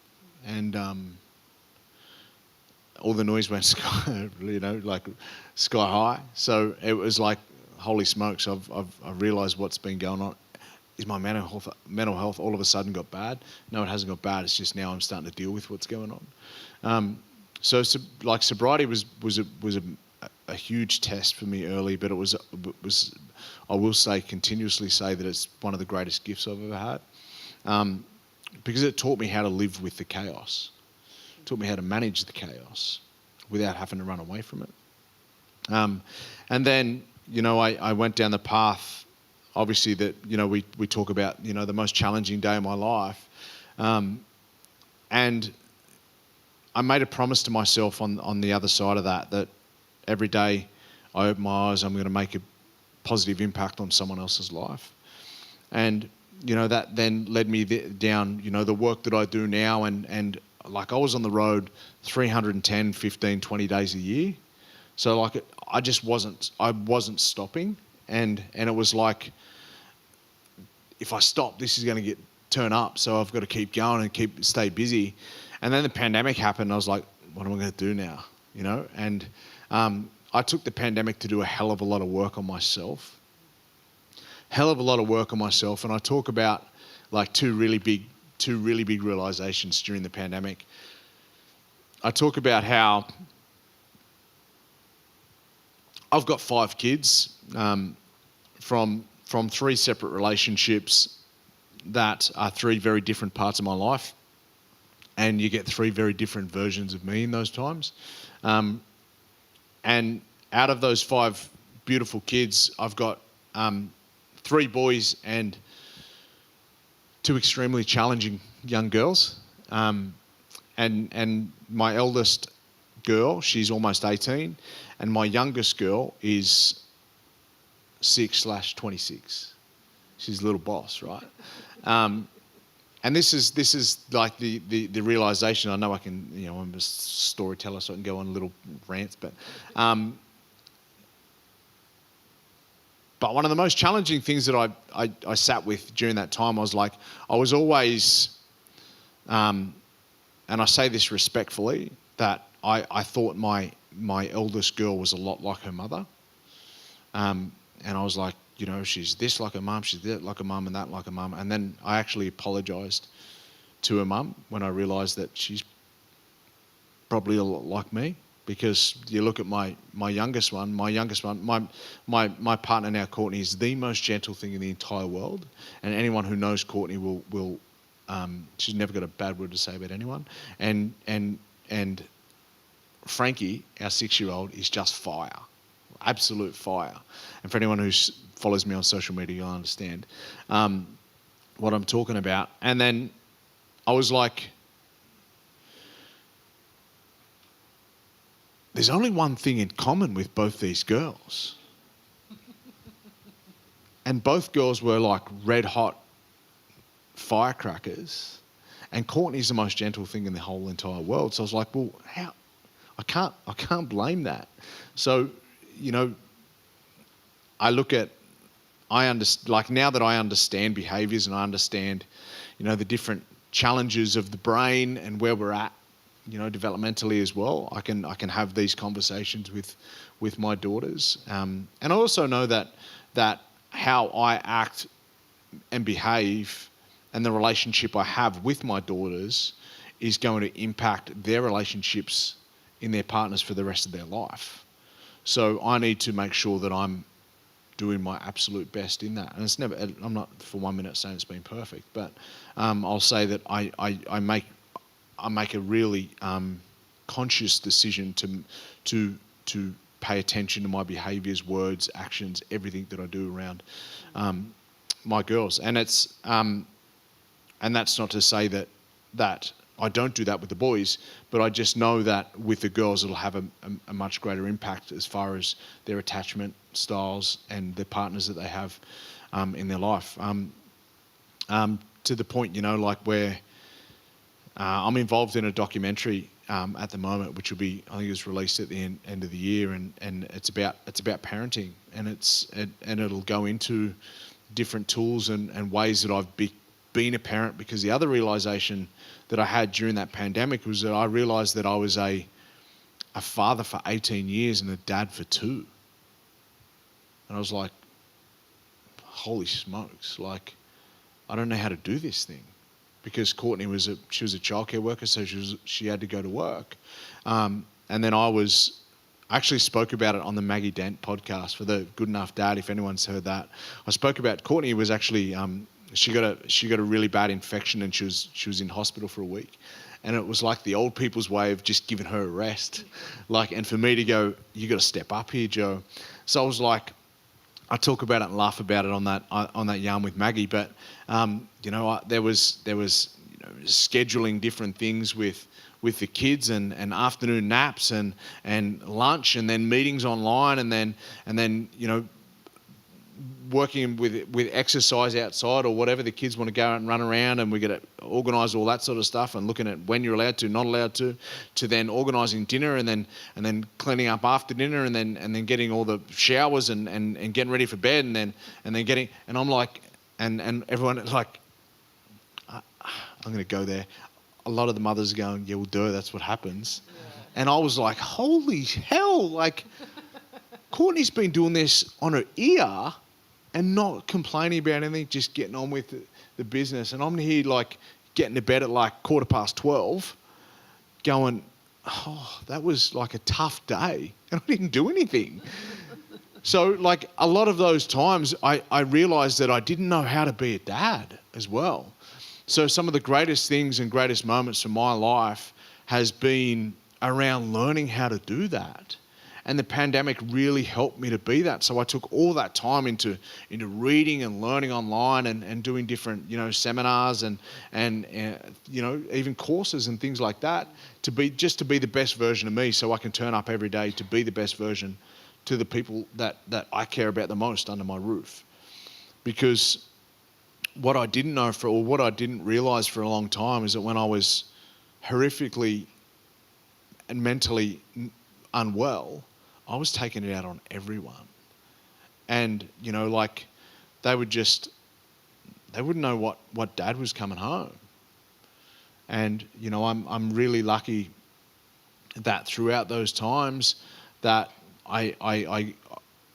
Speaker 3: and all the noise went sky high. So it was like, holy smokes, I've realised what's been going on. Is my mental health all of a sudden got bad? No, it hasn't got bad. It's just now I'm starting to deal with what's going on. So sobriety was a huge test for me early, but it was I will continuously say that it's one of the greatest gifts I've ever had, because it taught me how to live with the chaos. It taught me how to manage the chaos without having to run away from it. And then I went down the path. Obviously, that we talk about the most challenging day of my life, and I made a promise to myself on the other side of that every day I open my eyes, I'm going to make a positive impact on someone else's life, and that then led me down the work that I do now, and like I was on the road 310, 15, 20 days a year, so like I wasn't stopping. And it was like, if I stop, this is going to turn up. So I've got to keep going and stay busy. And then the pandemic happened. I was like, what am I going to do now? And I took the pandemic to do a hell of a lot of work on myself. And I talk about like two really big realizations during the pandemic. I talk about how I've got 5 kids from 3 separate relationships that are 3 very different parts of my life, and you get 3 very different versions of me in those times. And out of those 5 beautiful kids, I've got 3 boys and 2 extremely challenging young girls. And my eldest girl, she's almost 18, and my youngest girl is 6/26. She's a little boss, right? And this is like the realization. I know I can, I'm a storyteller, so I can go on little rants, but one of the most challenging things that I sat with during that time, I was always, and I say this respectfully, that I thought my eldest girl was a lot like her mother. And I was like, she's this like her mum, she's that like her mum, and that like her mum. And then I actually apologised to her mum when I realised that she's probably a lot like me. Because you look at my youngest one, my partner now, Courtney, is the most gentle thing in the entire world. And anyone who knows Courtney will she's never got a bad word to say about anyone. And Frankie, our 6-year-old, is just fire. Absolute fire. And for anyone who follows me on social media, you'll understand what I'm talking about. And then I was like, there's only one thing in common with both these girls. and both girls were like red hot firecrackers, and Courtney's the most gentle thing in the whole entire world. So I was like, well, how? I can't blame that. So, you know, like now that I understand behaviours and I understand, you know, the different challenges of the brain and where we're at, you know, developmentally as well. I can have these conversations with my daughters, and I also know that how I act and behave and the relationship I have with my daughters is going to impact their relationships in their partners for the rest of their life. So I need to make sure that I'm doing my absolute best in that. And it's never, I'm not for 1 minute saying it's been perfect, but I'll say that I make a really conscious decision to pay attention to my behaviours, words, actions, everything that I do around my girls. And it's and that's not to say that I don't do that with the boys, but I just know that with the girls it'll have a much greater impact as far as their attachment styles and the partners that they have in their life. To the point, you know, like where I'm involved in a documentary at the moment, which will be, I think it was released at the end of the year, and it's about parenting, and it'll go into different tools and ways that I've been a parent, because the other realization that I had during that pandemic was that I realized that I was a father for 18 years and a dad for 2. And I was like, holy smokes, like, I don't know how to do this thing. Because Courtney she was a childcare worker, so she had to go to work. And then I actually spoke about it on the Maggie Dent podcast for the Good Enough Dad, if anyone's heard that. I spoke about Courtney was actually she got a really bad infection, and she was in hospital for a week. And it was like the old people's way of just giving her a rest. Like, and for me to go, you got to step up here, Joe. So I was like, I talk about it and laugh about it on that yarn with Maggie, but you know, there was you know, scheduling different things with the kids, and afternoon naps and lunch, and then meetings online, and then you know, working with exercise outside or whatever. The kids want to go out and run around, and we got to organise all that sort of stuff, and looking at when you're allowed to, not allowed to then organising dinner, and then cleaning up after dinner, and then getting all the showers and getting ready for bed, and then getting, and I'm like, and everyone like, I'm going to go there. A lot of the mothers are going, yeah, well, duh, that's what happens. Yeah. And I was like, holy hell, like, Courtney's been doing this on her ear and not complaining about anything, just getting on with the business. And I'm here, like, getting to bed at like 12:15, going, oh, that was like a tough day, and I didn't do anything. So, like, a lot of those times, I realised that I didn't know how to be a dad as well. So some of the greatest things and greatest moments of my life has been around learning how to do that. And the pandemic really helped me to be that. So I took all that time into reading and learning online and doing different, you know, seminars and you know, even courses and things like that to be the best version of me, so I can turn up every day to be the best version to the people that I care about the most under my roof. Because what I didn't know what I didn't realise for a long time is that when I was horrifically and mentally unwell, I was taking it out on everyone. And, you know, like, they wouldn't know what dad was coming home. And, you know, I'm really lucky that throughout those times that I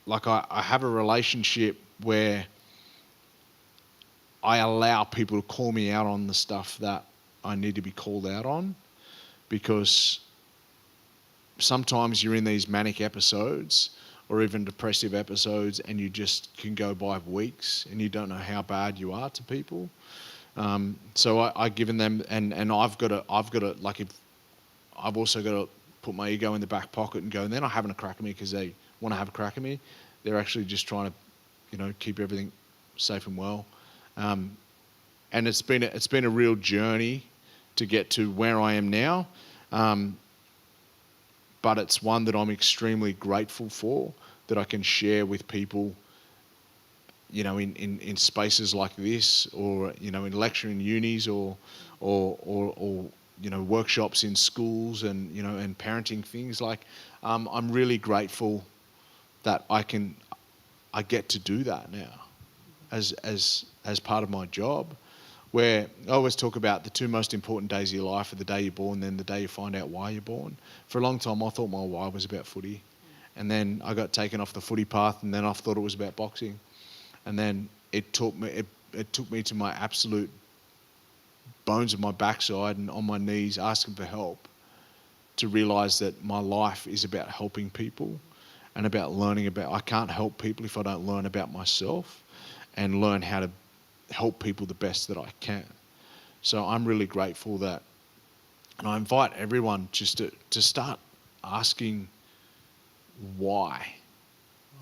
Speaker 3: have a relationship where I allow people to call me out on the stuff that I need to be called out on, because sometimes you're in these manic episodes or even depressive episodes, and you just can go by weeks and you don't know how bad you are to people. So I've given them, and I've got to like, if I've also got to put my ego in the back pocket and go, and they're not having a crack at me because they want to have a crack at me. They're actually just trying to, you know, keep everything safe and well. And it's been a real journey to get to where I am now. But it's one that I'm extremely grateful for, that I can share with people in spaces like this, or in lecturing unis, or workshops in schools, and parenting things. I'm really grateful that I get to do that now as part of my job, where I always talk about the two most important days of your life are the day you're born, then the day you find out why you're born. For a long time, I thought my why was about footy. And then I got taken off the footy path, and then I thought it was about boxing. And then it took me to my absolute bones of my backside and on my knees asking for help to realise that my life is about helping people and about learning about... I can't help people if I don't learn about myself and learn how to help people the best that I can. So I'm really grateful that... And I invite everyone just to start asking why.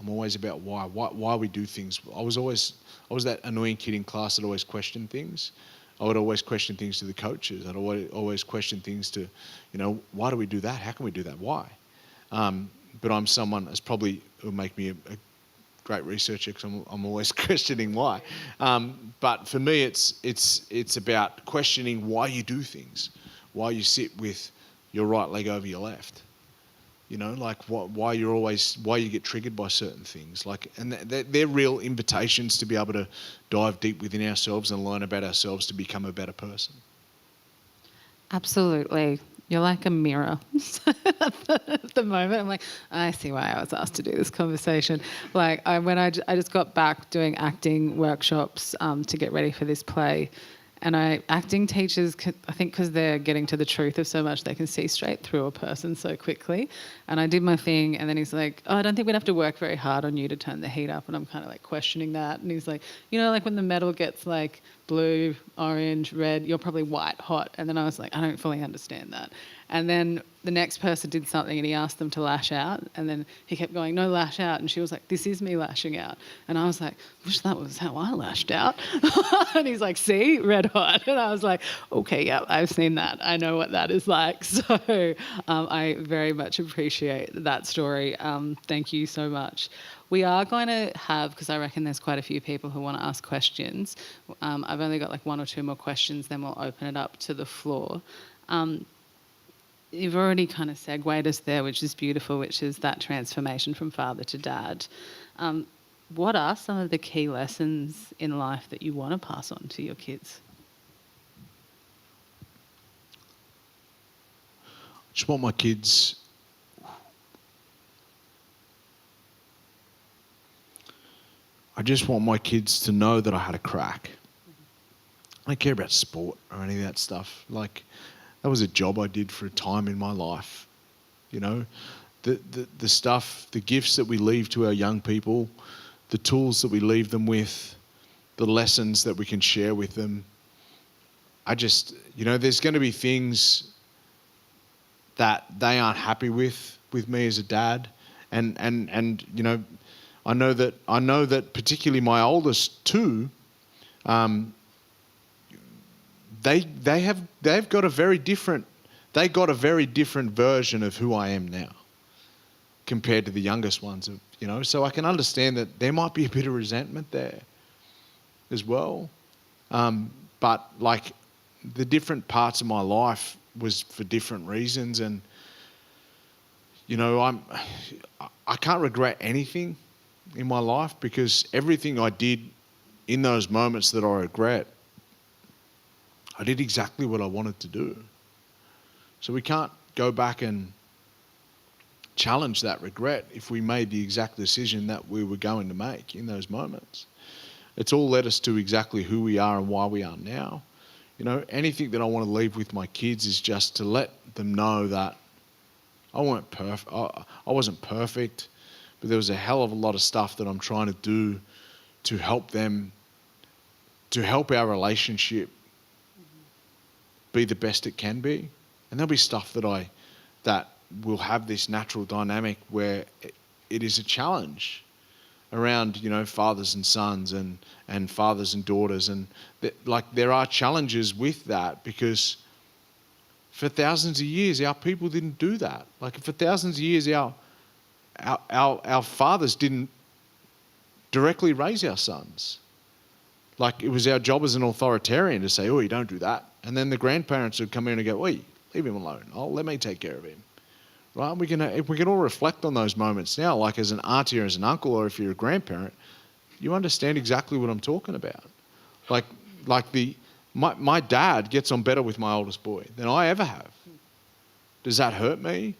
Speaker 3: I'm always about why we do things. I was that annoying kid in class that always questioned things. I would always question things to the coaches. I'd always question things to, why do we do that? How can we do that? Why? But I'm someone that's probably will make me a great researcher, because I'm always questioning why. But for me, it's about questioning why you do things, why you sit with your right leg over your left. Why you get triggered by certain things. And they're real invitations to be able to dive deep within ourselves and learn about ourselves to become a better person.
Speaker 2: Absolutely. You're like a mirror at the moment. I'm like, I see why I was asked to do this conversation. I just got back doing acting workshops to get ready for this play. And acting teachers, I think because they're getting to the truth of so much, they can see straight through a person so quickly. And I did my thing, and then he's like, I don't think we'd have to work very hard on you to turn the heat up. And I'm kind of questioning that. And he's like, when the metal gets blue, orange, red, you're probably white hot. And then I was like, I don't fully understand that. And then the next person did something and he asked them to lash out, and then he kept going, no, lash out. And she was like, this is me lashing out. And I was like, wish that was how I lashed out. And he's like, see, red hot. And I was like, okay, yeah, I've seen that. I know what that is like. So I very much appreciate that story. Thank you so much. We are going to have, because I reckon there's quite a few people who want to ask questions. I've only got one or two more questions, then we'll open it up to the floor. You've already kind of segued us there, which is beautiful, which is that transformation from father to dad. What are some of the key lessons in life that you want to pass on to your kids?
Speaker 3: Just want my kids... I just want my kids to know that I had a crack. I don't care about sport or any of that stuff. That was a job I did for a time in my life. The stuff, the gifts that we leave to our young people, the tools that we leave them with, the lessons that we can share with them. There's going to be things that they aren't happy with me as a dad. And I know that particularly my oldest two, they've got a very different version of who I am now compared to the youngest ones. So I can understand that there might be a bit of resentment there as well. But the different parts of my life was for different reasons, and I can't regret anything in my life, because everything I did in those moments that I regret, I did exactly what I wanted to do. So we can't go back and challenge that regret if we made the exact decision that we were going to make in those moments. It's all led us to exactly who we are and why we are now. Anything that I want to leave with my kids is just to let them know that I wasn't perfect, but there was a hell of a lot of stuff that I'm trying to do to help them, to help our relationship be the best it can be. And there'll be stuff that will have this natural dynamic where it is a challenge around, fathers and sons and fathers and daughters. And there are challenges with that, because for thousands of years, our people didn't do that. For thousands of years, our fathers didn't directly raise our sons. Like, it was our job as an authoritarian to say, oh, you don't do that. And then the grandparents would come in and go, oi, leave him alone. Oh, let me take care of him. Right? If we can all reflect on those moments now, like as an auntie or as an uncle, or if you're a grandparent, you understand exactly what I'm talking about. My dad gets on better with my oldest boy than I ever have. Does that hurt me?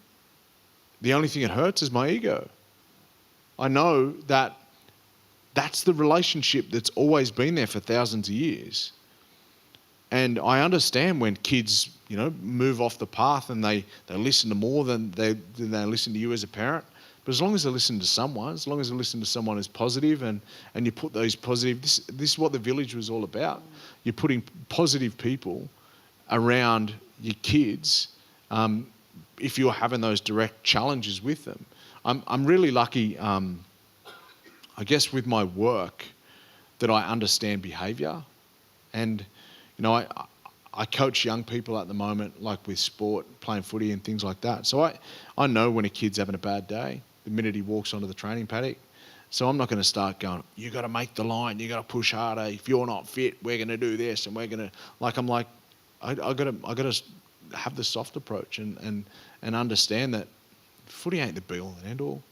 Speaker 3: The only thing it hurts is my ego. I know that that's the relationship that's always been there for thousands of years. And I understand when kids, move off the path and they listen to more than they listen to you as a parent. But as long as they listen to someone, as long as they listen to someone who's positive and you put those positive, this is what the village was all about. You're putting positive people around your kids if you're having those direct challenges with them. I'm really lucky, I guess, with my work that I understand behaviour. And, I coach young people at the moment, like with sport, playing footy and things like that. So I know when a kid's having a bad day, the minute he walks onto the training paddock. So I'm not going to start going, you got to make the line, you got to push harder. If you're not fit, we're going to do this, and we're going to I got to have the soft approach and understand that footy ain't the be all and end all.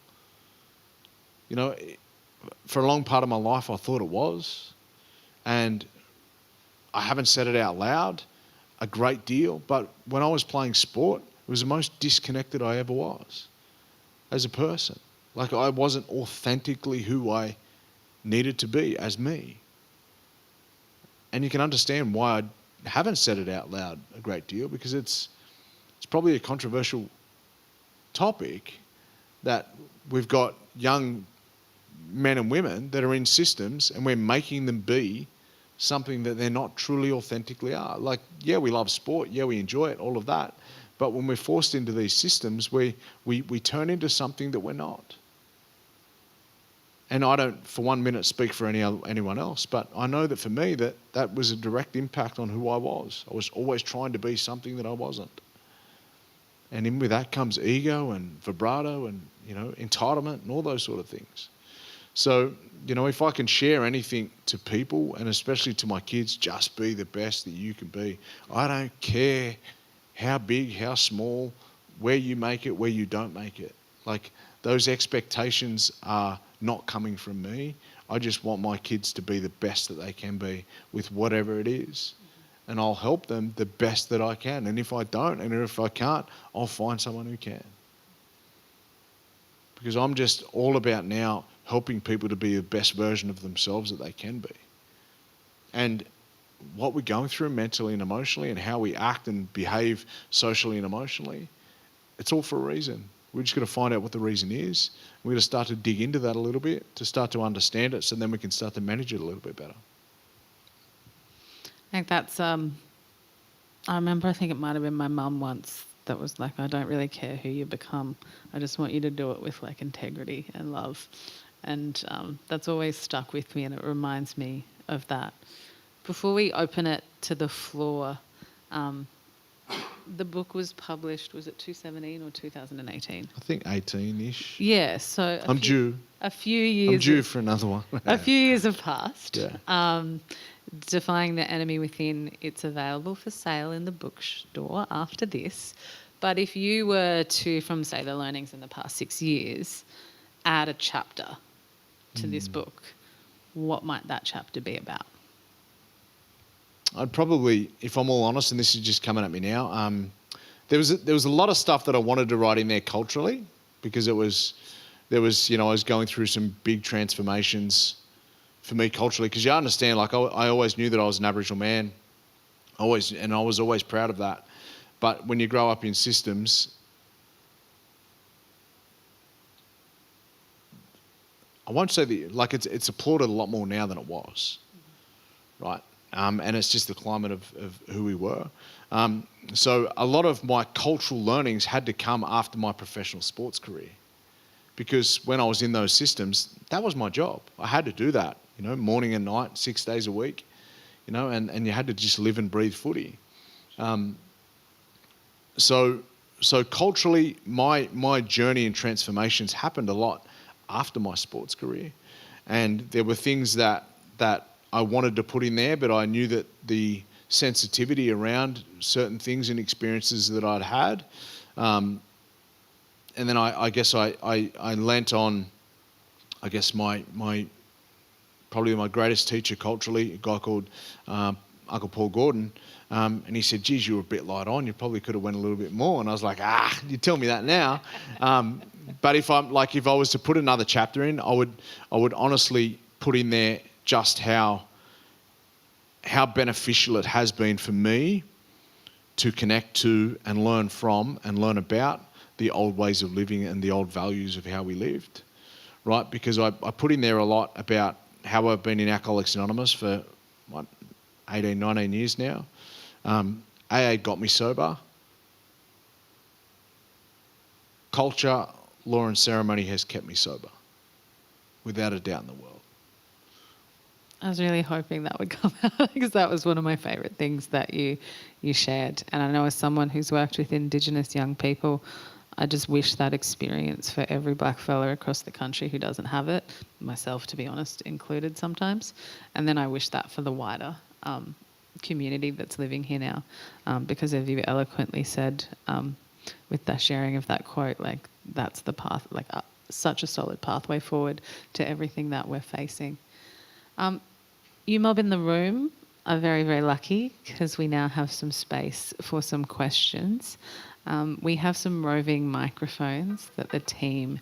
Speaker 3: For a long part of my life, I thought it was, and I haven't said it out loud a great deal, but when I was playing sport, it was the most disconnected I ever was as a person. Like, I wasn't authentically who I needed to be as me. And you can understand why I haven't said it out loud a great deal, because it's probably a controversial topic that we've got young men and women that are in systems and we're making them be something that they're not truly authentically are. Like, yeah, we love sport, yeah, we enjoy it, all of that. But when we're forced into these systems, we turn into something that we're not. And I don't for 1 minute speak for anyone else, but I know that for me that was a direct impact on who I was. I was always trying to be something that I wasn't. And in with that comes ego and vibrato and, entitlement and all those sort of things. So, if I can share anything to people, and especially to my kids, just be the best that you can be. I don't care how big, how small, where you make it, where you don't make it. Like, those expectations are not coming from me. I just want my kids to be the best that they can be with whatever it is. And I'll help them the best that I can. And if I don't, and if I can't, I'll find someone who can. Because I'm just all about now helping people to be the best version of themselves that they can be. And what we're going through mentally and emotionally, and how we act and behave socially and emotionally, it's all for a reason. We're just going to find out what the reason is. We're going to start to dig into that a little bit to start to understand it, so then we can start to manage it a little bit better.
Speaker 2: I think that's, I remember, I think it might have been my mum once that was like, I don't really care who you become. I just want you to do it with like integrity and love. And that's always stuck with me, and it reminds me of that. Before we open it to the floor, the book was published, was it 2017 or 2018?
Speaker 3: I think 18-ish.
Speaker 2: Yeah, so
Speaker 3: I'm due.
Speaker 2: A few years.
Speaker 3: I'm due for another one.
Speaker 2: A few years have passed.
Speaker 3: Yeah.
Speaker 2: Defying the Enemy Within, it's available for sale in the bookstore after this. But if you were to, from say the learnings in the past 6 years, add a chapter to this book, what might that chapter be about?
Speaker 3: I'd probably, if I'm all honest, and this is just coming at me now, there was a lot of stuff that I wanted to write in there culturally, because there was, I was going through some big transformations for me culturally, because you understand, like, I always knew that I was an Aboriginal man, and I was always proud of that. But when you grow up in systems, I won't say that, like, it's applauded a lot more now than it was, right? And it's just the climate of who we were. So a lot of my cultural learnings had to come after my professional sports career, because when I was in those systems, that was my job. I had to do that, morning and night, 6 days a week, and you had to just live and breathe footy. So culturally, my journey and transformations happened a lot after my sports career. And there were things that I wanted to put in there, but I knew that the sensitivity around certain things and experiences that I'd had. And then I guess I lent on, I guess my probably my greatest teacher culturally, a guy called Uncle Paul Gordon, and he said, "Geez, you were a bit light on. You probably could have went a little bit more." And I was like, you tell me that now. But if I was to put another chapter in, I would honestly put in there just how beneficial it has been for me to connect to and learn from and learn about the old ways of living and the old values of how we lived, right? Because I put in there a lot about how I've been in Alcoholics Anonymous for 18, 19 years now. AA got me sober. Culture, law and ceremony has kept me sober, without a doubt in the world.
Speaker 2: I was really hoping that would come out because that was one of my favourite things that you shared. And I know as someone who's worked with Indigenous young people, I just wish that experience for every black fella across the country who doesn't have it, myself to be honest included sometimes. And then I wish that for the wider community that's living here now, because as you eloquently said with the sharing of that quote, like that's the path, like such a solid pathway forward to everything that we're facing. You mob in the room are very, very lucky because we now have some space for some questions. We have some roving microphones that the team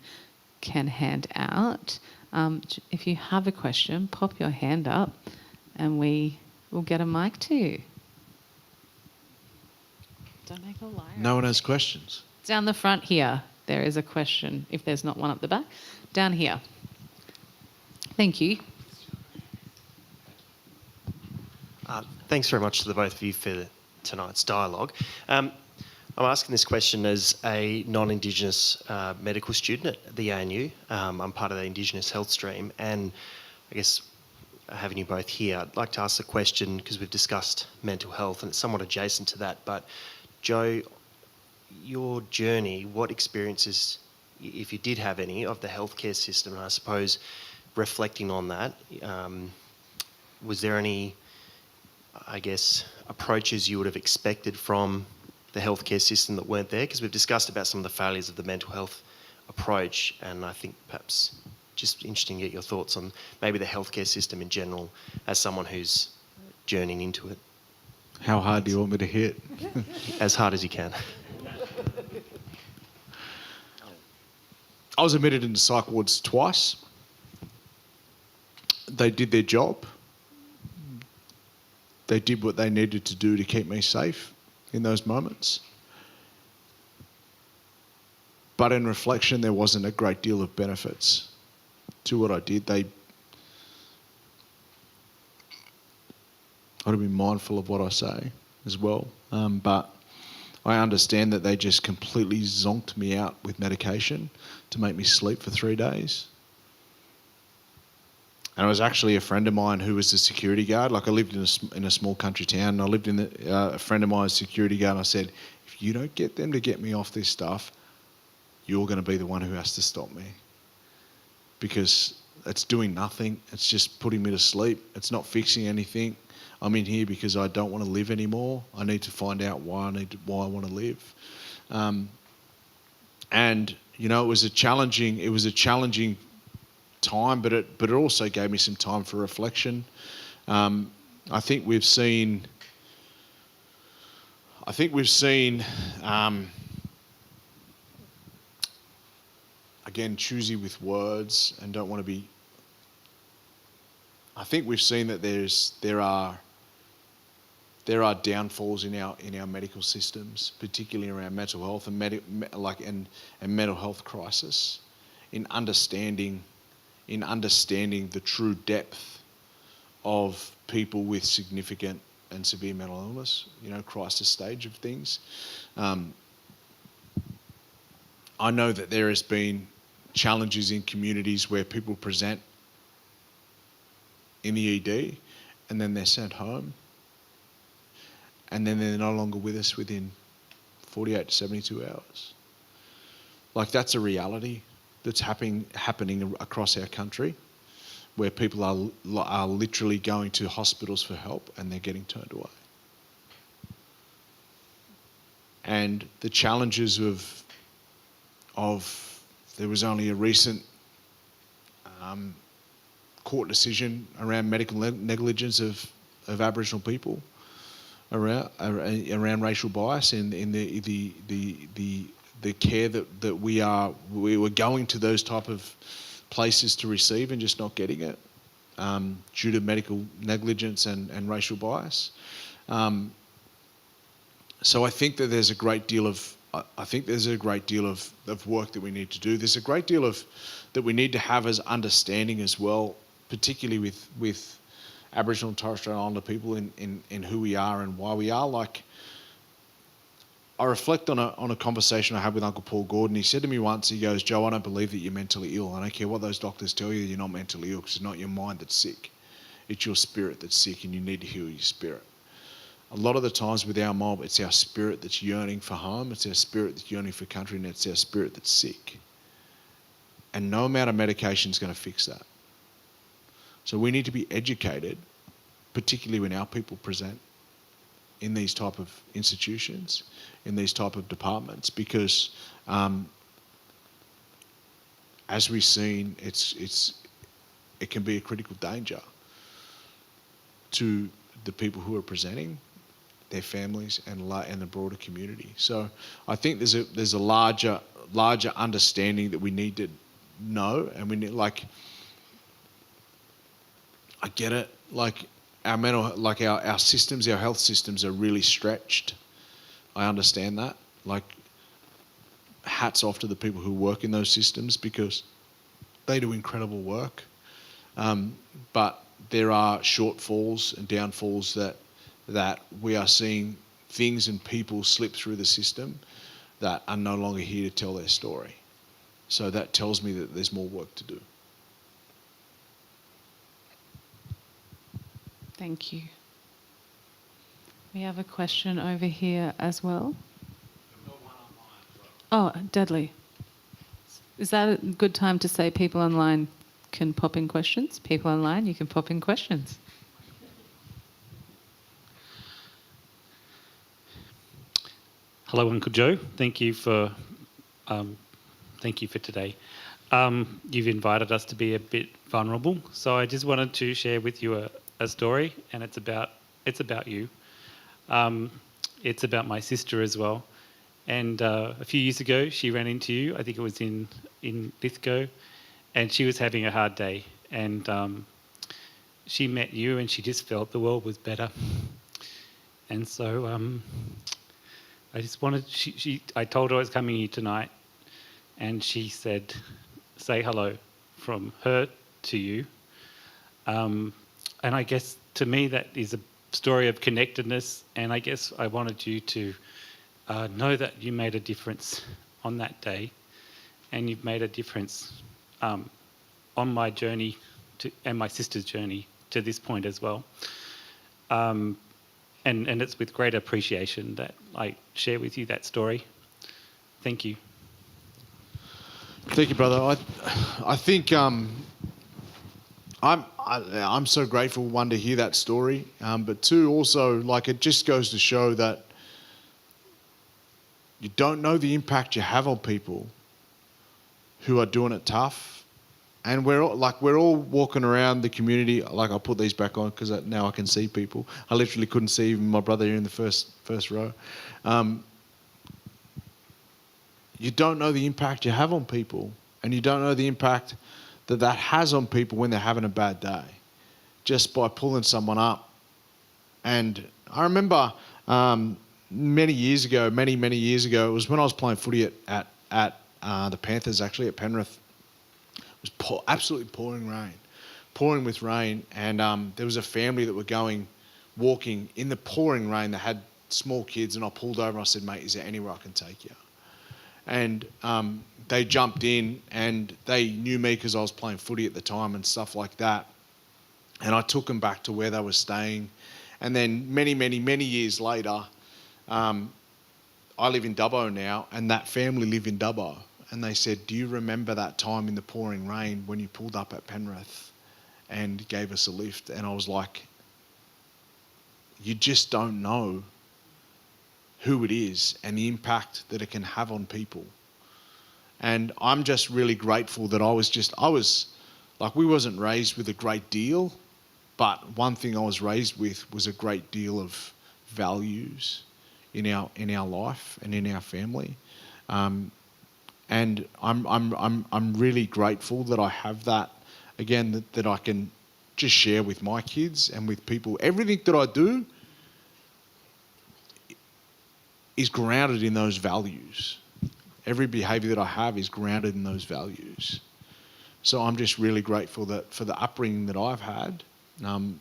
Speaker 2: can hand out. If you have a question, pop your hand up and we will get a mic to you. Don't make a liar.
Speaker 3: No one has questions.
Speaker 2: Down the front here, there is a question, if there's not one up the back. Down here. Thank you.
Speaker 4: Thanks very much to the both of you for tonight's dialogue. I'm asking this question as a non-Indigenous medical student at the ANU. I'm part of the Indigenous health stream, and I guess having you both here, I'd like to ask the question because we've discussed mental health and it's somewhat adjacent to that, but Joe, your journey, what experiences, if you did have any, of the healthcare system, and I suppose reflecting on that, was there any, I guess, approaches you would have expected from the healthcare system that weren't there? Because we've discussed about some of the failures of the mental health approach, and I think perhaps just interesting to get your thoughts on maybe the healthcare system in general as someone who's journeying into it.
Speaker 3: How hard do you want me to hit?
Speaker 4: As hard as you can.
Speaker 3: I was admitted into psych wards twice. They did their job. They did what they needed to do to keep me safe in those moments. But in reflection, there wasn't a great deal of benefits to what I did. I'd have been mindful of what I say as well. But I understand that they just completely zonked me out with medication to make me sleep for 3 days. And it was actually a friend of mine who was the security guard. Like I lived in a small country town, and I lived in a friend of mine's security guard. And I said, if you don't get them to get me off this stuff, you're going to be the one who has to stop me. Because it's doing nothing. It's just putting me to sleep. It's not fixing anything. I'm in here because I don't want to live anymore. I need to find out why I want to live. And you know, it was a challenging time, but it also gave me some time for reflection. I think we've seen again, choosy with words and don't want to be. I think we've seen that there are downfalls in our medical systems, particularly around mental health and mental health crisis, in understanding the true depth of people with significant and severe mental illness, crisis stage of things. I know that there has been challenges in communities where people present in the ED and then they're sent home and then they're no longer with us within 48 to 72 hours. Like, that's a reality that's happening across our country. where people are literally going to hospitals for help and they're getting turned away. And the challenges of there was only a recent court decision around medical negligence of Aboriginal people around racial bias in the care that we were going to those type of places to receive and just not getting it due to medical negligence and racial bias. So I think that there's a great deal of work that we need to do. There's a great deal of that we need to have as understanding as well, particularly with Aboriginal and Torres Strait Islander people in who we are and why we are. Like, I reflect on a conversation I had with Uncle Paul Gordon. He said to me once, he goes, "Joe, I don't believe that you're mentally ill. I don't care what those doctors tell you, you're not mentally ill, because it's not your mind that's sick. It's your spirit that's sick, and you need to heal your spirit." A lot of the times with our mob, it's our spirit that's yearning for home, it's our spirit that's yearning for country, and it's our spirit that's sick. And no amount of medication is going to fix that. So we need to be educated, particularly when our people present in these type of institutions, in these type of departments, because as we've seen, it can be a critical danger to the people who are presenting, their families, and the broader community. So I think there's a larger understanding that we need to know, and we need, like, I get it, like our systems, our health systems are really stretched. I understand that. Like, hats off to the people who work in those systems, because they do incredible work. But there are shortfalls and downfalls that we are seeing things and people slip through the system that are no longer here to tell their story. So that tells me that there's more work to do.
Speaker 2: Thank you. We have a question over here as well. Oh, Dudley. Is that a good time to say people online can pop in questions? People online, you can pop in questions.
Speaker 5: Hello, Uncle Joe. Thank you for today. You've invited us to be a bit vulnerable, so I just wanted to share with you a story, and it's about you. It's about my sister as well. And a few years ago, she ran into you. I think it was in Lithgow, and she was having a hard day. And she met you, and she just felt the world was better. And so I just wanted. I told her I was coming here tonight, and she said, "Say hello from her to you." And I guess to me that is a story of connectedness, and I guess I wanted you to know that you made a difference on that day, and you've made a difference on my journey and my sister's journey to this point as well. And it's with great appreciation that I share with you that story. Thank you.
Speaker 3: Thank you, brother. I think I'm so grateful, one, to hear that story, but two, also, like, it just goes to show that you don't know the impact you have on people who are doing it tough. And we're all walking around the community. Like, I'll put these back on because now I can see people. I literally couldn't see even my brother here in the first row. You don't know the impact you have on people, and you don't know the impact that has on people when they're having a bad day, just by pulling someone up. And I remember many years ago, it was when I was playing footy at the Panthers, actually, at Penrith. It was absolutely pouring with rain, and there was a family that were walking in the pouring rain that had small kids, and I pulled over and I said, "Mate, is there anywhere I can take you?" And they jumped in, and they knew me because I was playing footy at the time and stuff like that. And I took them back to where they were staying. And then many years later, I live in Dubbo now, and that family live in Dubbo. And they said, "Do you remember that time in the pouring rain when you pulled up at Penrith and gave us a lift. And I was like, you just don't know who it is and the impact that it can have on people. And I'm just really grateful that we wasn't raised with a great deal, but one thing I was raised with was a great deal of values in our life and in our family. And I'm really grateful that I have that, again, that I can just share with my kids and with people. Everything that I do is grounded in those values. Every behaviour that I have is grounded in those values. So I'm just really grateful that for the upbringing that I've had, in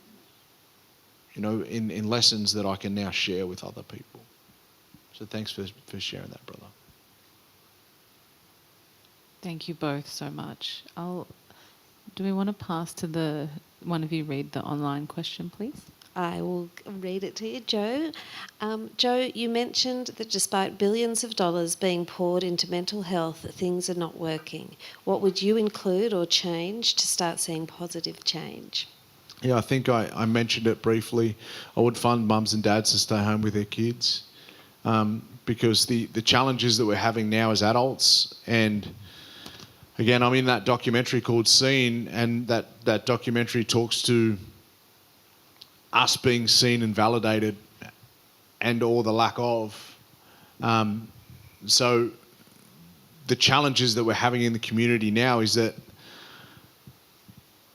Speaker 3: lessons that I can now share with other people. So thanks for sharing that, brother.
Speaker 2: Thank you both so much. Do we want to pass to one of you read the online question, please?
Speaker 6: I will read it to you, Joe. Joe, you mentioned that despite billions of dollars being poured into mental health, things are not working. What would you include or change to start seeing positive change?
Speaker 3: Yeah, I think I mentioned it briefly. I would fund mums and dads to stay home with their kids, because the challenges that we're having now as adults, and again, I'm in that documentary called Seen, and that documentary talks to us being seen and validated, and or the lack of. So the challenges that we're having in the community now is that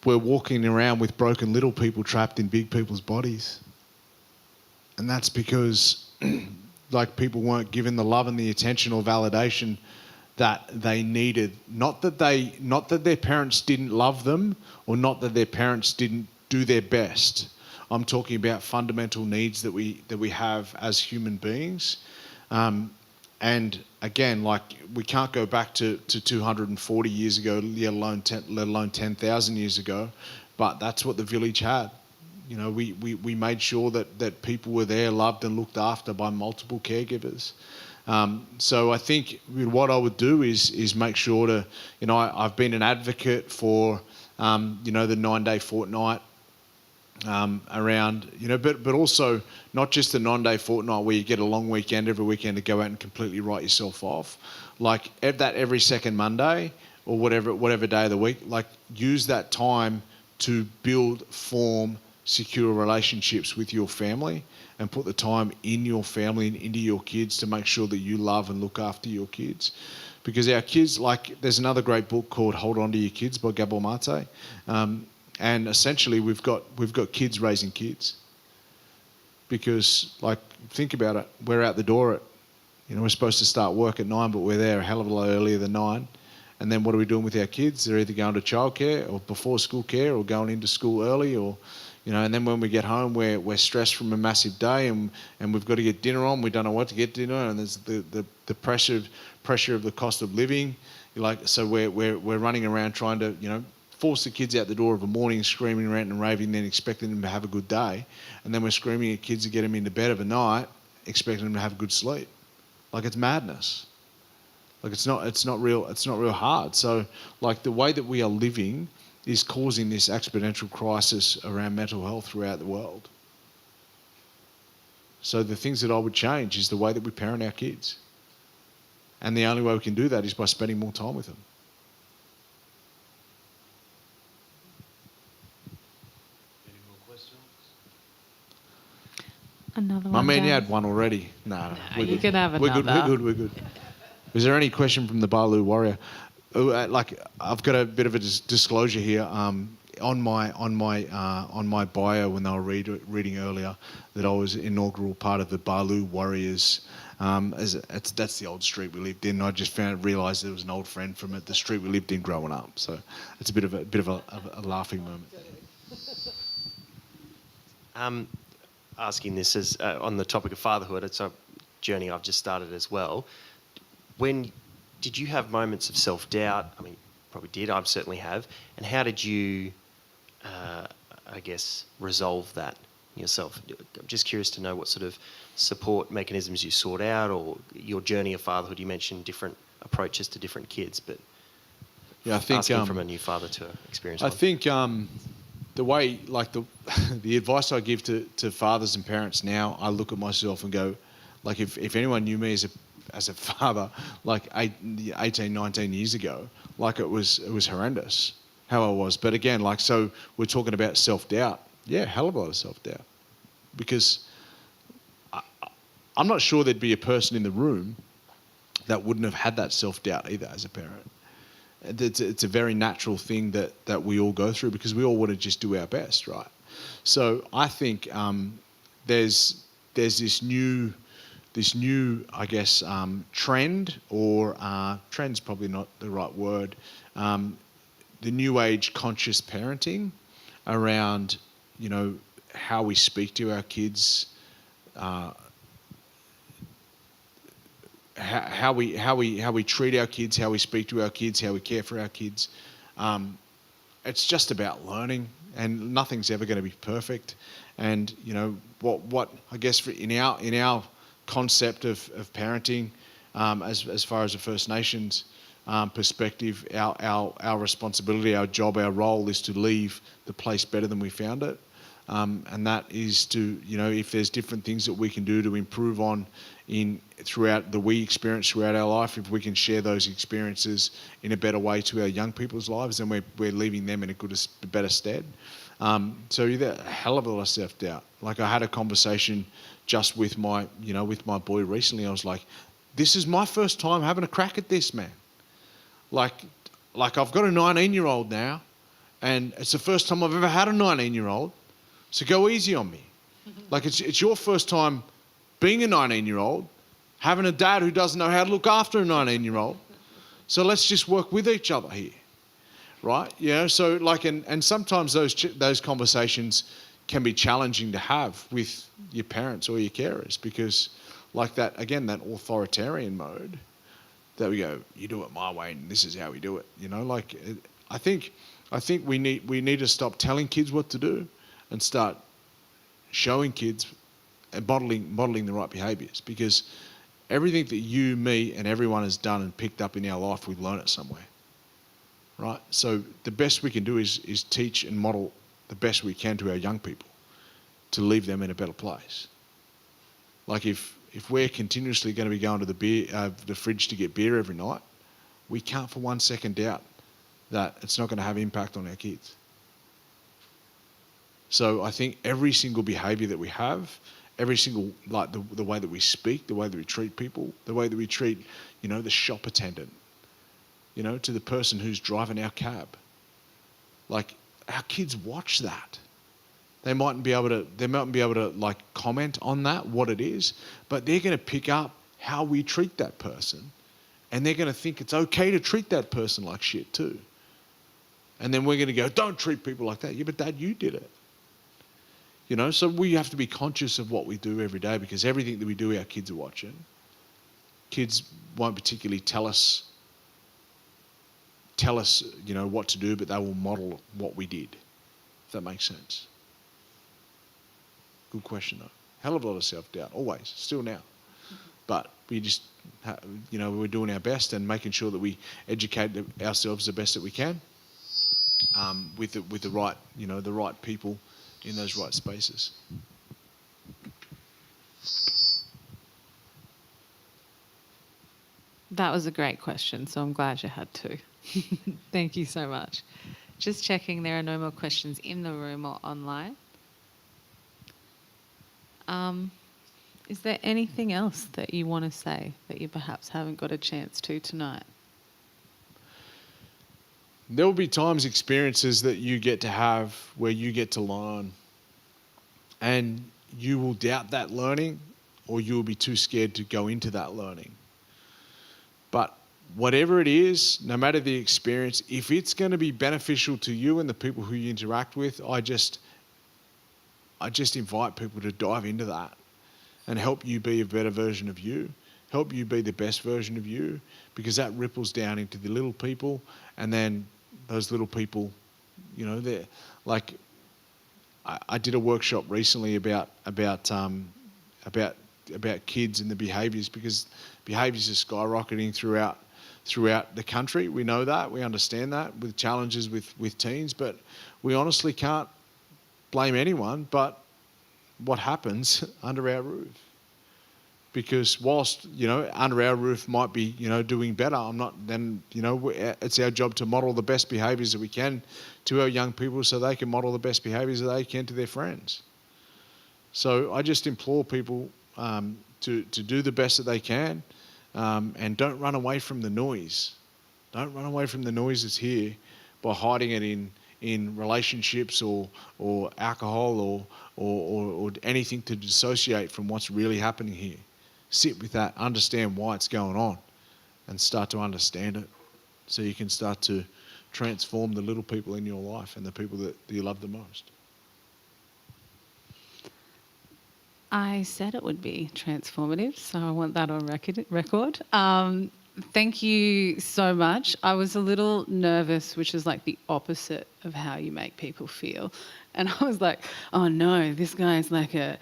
Speaker 3: we're walking around with broken little people trapped in big people's bodies. And that's because people weren't given the love and the attention or validation that they needed. Not that their parents didn't love them, or not that their parents didn't do their best. I'm talking about fundamental needs that we have as human beings. And again, we can't go back to 240 years ago, let alone 10,000 years ago, but that's what the village had. We made sure that people were there, loved and looked after by multiple caregivers. So I think what I would do is make sure to, I've been an advocate for, the 9-day fortnight, around, but also not just the 9-day fortnight where you get a long weekend every weekend to go out and completely write yourself off. Every second Monday or whatever day of the week, use that time to build, form, secure relationships with your family, and put the time in your family and into your kids to make sure that you love and look after your kids. Because our kids, there's another great book called Hold On To Your Kids by Gabor Mate. And essentially we've got kids raising kids. Because think about it, we're out the door we're supposed to start work at 9, but we're there a hell of a lot earlier than 9. And then what are we doing with our kids? They're either going to childcare or before school care, or going into school early, or and then when we get home, we're stressed from a massive day, and we've got to get dinner on. We don't know what to get dinner, and there's the pressure of the cost of living. So we're running around trying to force the kids out the door of a morning, screaming, ranting and raving, then expecting them to have a good day, and then we're screaming at kids to get them into bed of a night, expecting them to have a good sleep. It's madness. It's not real hard. So the way that we are living is causing this exponential crisis around mental health throughout the world. So the things that I would change is the way that we parent our kids. And the only way we can do that is by spending more time with them. Any more questions?
Speaker 2: Another
Speaker 3: My
Speaker 2: one.
Speaker 3: man, you
Speaker 2: Dan?
Speaker 3: had one already. No, we're
Speaker 2: You
Speaker 3: good.
Speaker 2: can have
Speaker 3: We're
Speaker 2: another.
Speaker 3: good. We're good. Is there any question from the Balu Warrior? I've got a bit of a disclosure here. On my bio, when they were reading earlier, that I was inaugural part of the Balu Warriors. That's the old street we lived in. I just realised there was an old friend from the street we lived in growing up. So it's a bit of a laughing moment.
Speaker 4: Asking this as on the topic of fatherhood, it's a journey I've just started as well. When did you have moments of self-doubt? I mean, probably did. I certainly have. And how did you, resolve that yourself? I'm just curious to know what sort of support mechanisms you sought out, or your journey of fatherhood. You mentioned different approaches to different kids, but
Speaker 3: Yeah, I think
Speaker 4: asking from a new father to experience.
Speaker 3: I think the way, like the advice I give to fathers and parents now, I look at myself and go, like if anyone knew me as a father, like 18, 19 years ago, like it was horrendous how I was. But again, like, so we're talking about self-doubt. Yeah, hell of a lot of self-doubt. Because I'm not sure there'd be a person in the room that wouldn't have had that self-doubt either as a parent. It's a very natural thing that we all go through because we all want to just do our best, right? So I think there's this new, I guess, trend, or trend's probably not the right word, the new age conscious parenting around, you know, how we speak to our kids, how we treat our kids, how we speak to our kids, how we care for our kids. It's just about learning, and nothing's ever going to be perfect. And you know what I guess in our concept of parenting, as far as the First Nations perspective, our responsibility, our job, our role is to leave the place better than we found it. And that is to, you know, if there's different things that we can do to improve on throughout the we experience throughout our life, if we can share those experiences in a better way to our young people's lives, then we're leaving them in a better stead. So a hell of a lot of self-doubt. Like I had a conversation just with my boy recently. I was like, this is my first time having a crack at this, man. Like I've got a 19-year-old now, and it's the first time I've ever had a 19-year-old. So go easy on me. Like it's your first time being a 19-year-old, having a dad who doesn't know how to look after a 19-year-old. So let's just work with each other here, right? You know, so like, and sometimes those conversations can be challenging to have with your parents or your carers, because like that, again, that authoritarian mode that we go, you do it my way and this is how we do it. You know, like I think we need to stop telling kids what to do and start showing kids and modelling the right behaviours, because everything that you, me and everyone has done and picked up in our life, we've learned it somewhere, right? So the best we can do is teach and model the best we can to our young people to leave them in a better place. Like if we're continuously going to be going to the fridge to get beer every night, we can't for 1 second doubt that it's not going to have impact on our kids. So I think every single behaviour that we have, every single, like the way that we speak, the way that we treat people, the way that we treat, you know, the shop attendant, you know, to the person who's driving our cab. Like our kids watch that. They mightn't be able to like comment on that, what it is, but they're going to pick up how we treat that person, and they're going to think it's okay to treat that person like shit too. And then we're going to go, don't treat people like that. Yeah, but Dad, you did it. You know, so we have to be conscious of what we do every day, because everything that we do, our kids are watching. Kids won't particularly tell us, you know, what to do, but they will model what we did, if that makes sense. Good question, though. Hell of a lot of self-doubt, always, still now. But we just, you know, we're doing our best and making sure that we educate ourselves the best that we can, with the right, you know, the right people in those right spaces.
Speaker 2: That was a great question, so I'm glad you had to. Thank you so much. Just checking there are no more questions in the room or online. Is there anything else that you want to say that you perhaps haven't got a chance to tonight?
Speaker 3: There will be times, experiences that you get to have where you get to learn, and you will doubt that learning, or you will be too scared to go into that learning. But whatever it is, no matter the experience, if it's going to be beneficial to you and the people who you interact with, I just invite people to dive into that and help you be a better version of you, help you be the best version of you, because that ripples down into the little people, and then those little people, you know, they're like, I did a workshop recently about kids and the behaviours, because behaviours are skyrocketing throughout the country. We know that, we understand that, with challenges with teens, but we honestly can't blame anyone, but what happens under our roof. Because whilst, under our roof might be, doing better, it's our job to model the best behaviours that we can to our young people so they can model the best behaviours that they can to their friends. So I just implore people to do the best that they can, and don't run away from the noise. Don't run away from the noise that's here by hiding it in relationships or alcohol or anything to dissociate from what's really happening here. Sit with that, understand why it's going on, and start to understand it so you can start to transform the little people in your life and the people that you love the most.
Speaker 2: I said it would be transformative, so I want that on record. Thank you so much. I was a little nervous, which is like the opposite of how you make people feel. And I was like, oh no, this guy's like an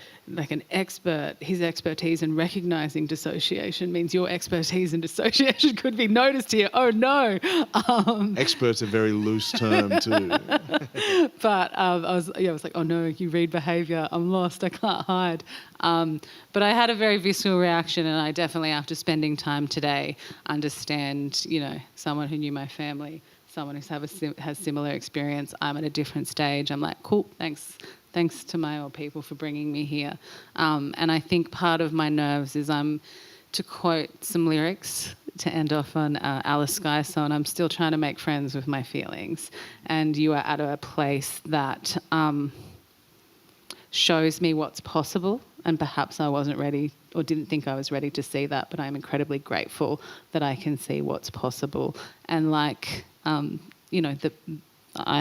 Speaker 2: expert. His expertise in recognizing dissociation means your expertise in dissociation could be noticed here. Oh no.
Speaker 3: Expert's a very loose term too.
Speaker 2: But I was like, oh no, you read behaviour. I'm lost. I can't hide. But I had a very visceral reaction, and I definitely, after spending time today, understand, someone who knew my family, someone who has similar experience. I'm at a different stage. I'm like, cool, thanks to my old people for bringing me here. And I think part of my nerves is to quote some lyrics to end off on Alice Skye song, I'm still trying to make friends with my feelings. And you are at a place that shows me what's possible, and perhaps I wasn't ready or didn't think I was ready to see that, but I'm incredibly grateful that I can see what's possible. And I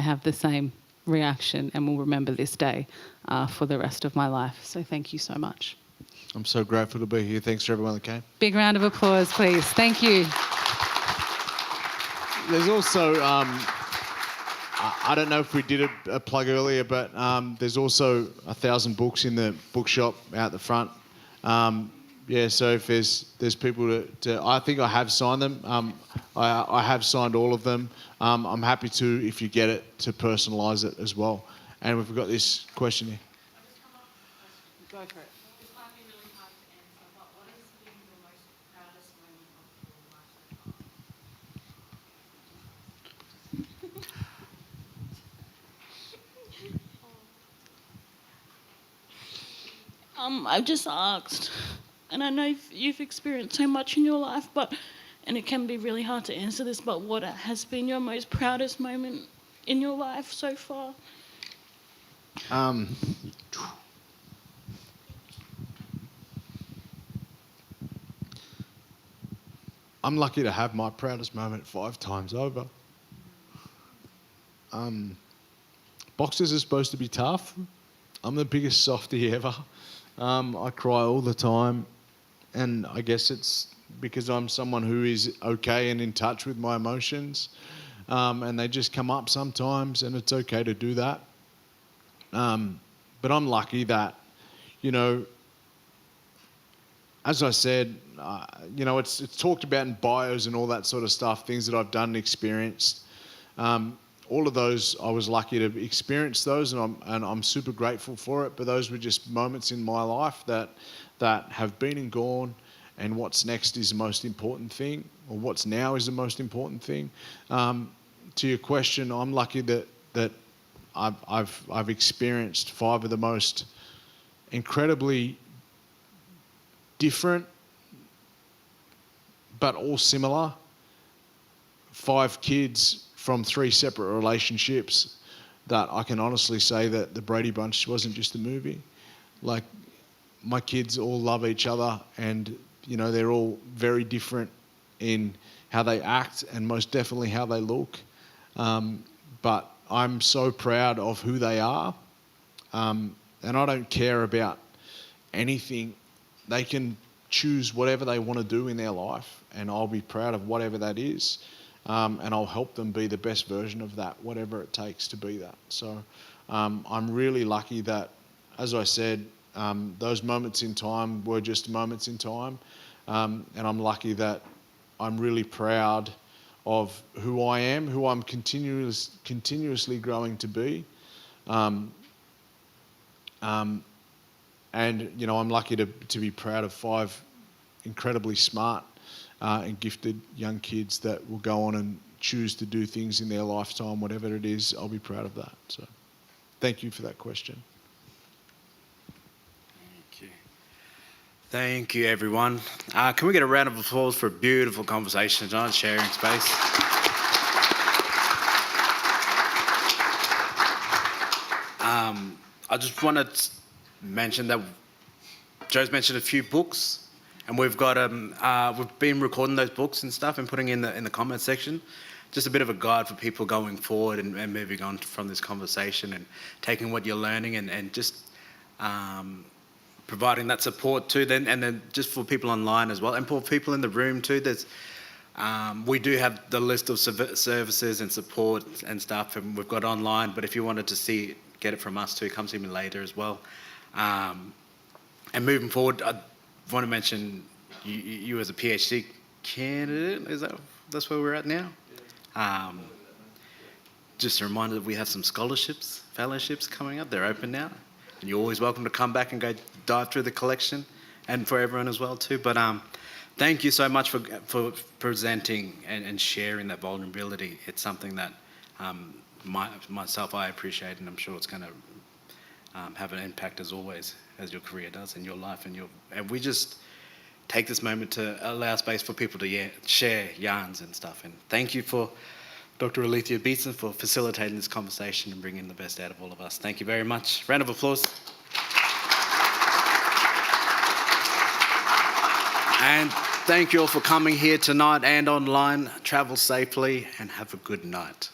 Speaker 2: have the same reaction and will remember this day for the rest of my life. So thank you so much.
Speaker 3: I'm so grateful to be here. Thanks to everyone that came.
Speaker 2: Big round of applause, please. Thank you.
Speaker 3: There's also, I don't know if we did a plug earlier, but there's also 1,000 books in the bookshop out the front. So if there's people I think I have signed them. I have signed all of them. I'm happy to, if you get it, to personalise it as well. And we've got this question here.
Speaker 2: Go for it.
Speaker 7: This might be really hard to answer, but what has been your most proudest moment of your life so far?
Speaker 8: I've just asked, and I know you've experienced so much in your life, and it can be really hard to answer this, but what has been your most proudest moment in your life so far?
Speaker 3: I'm lucky to have my proudest moment 5 times over. Boxers are supposed to be tough. I'm the biggest softie ever. I cry all the time, and I guess it's because I'm someone who is okay and in touch with my emotions, and they just come up sometimes, and it's okay to do that. But I'm lucky that, as I said, it's talked about in bios and all that sort of stuff, things that I've done and experienced. All of those, I was lucky to experience those, and I'm super grateful for it. But those were just moments in my life that have been and gone, and what's next is the most important thing, or what's now is the most important thing. To your question, I'm lucky that I've experienced 5 of the most incredibly different, but all similar. 5 kids from 3 separate relationships that I can honestly say that the Brady Bunch wasn't just a movie. Like, my kids all love each other, and, they're all very different in how they act and most definitely how they look. But I'm so proud of who they are, and I don't care about anything. They can choose whatever they want to do in their life, and I'll be proud of whatever that is, and I'll help them be the best version of that, whatever it takes to be that. So I'm really lucky that, as I said, those moments in time were just moments in time, and I'm lucky that I'm really proud of who I am, who I'm continuously growing to be. And, you know, I'm lucky to be proud of 5 incredibly smart and gifted young kids that will go on and choose to do things in their lifetime, whatever it is. I'll be proud of that. So thank you for that question.
Speaker 1: Thank you, everyone. Can we get a round of applause for a beautiful conversation tonight, sharing space? I just want to mention that Joe's mentioned a few books, and we've got we've been recording those books and stuff and putting in the comment section. Just a bit of a guide for people going forward and moving on from this conversation and taking what you're learning and just providing that support too. And then just for people online as well, and for people in the room too. There's we do have the list of services and support and stuff, and we've got online. But if you wanted to see it, get it from us too, come see me later as well. And moving forward, I want to mention you as a PhD candidate. That's where we're at now? Just a reminder that we have some fellowships coming up. They're open now. And you're always welcome to come back and go dive through the collection, and for everyone as well too. But thank you so much for presenting and sharing that vulnerability. It's something that myself I appreciate, and I'm sure it's going to have an impact as always, as your career does in your life. And we just take this moment to allow space for people to share yarns and stuff. And thank you for Dr. Alethea Beetson for facilitating this conversation and bringing the best out of all of us. Thank you very much. Round of applause. And thank you all for coming here tonight and online. Travel safely and have a good night.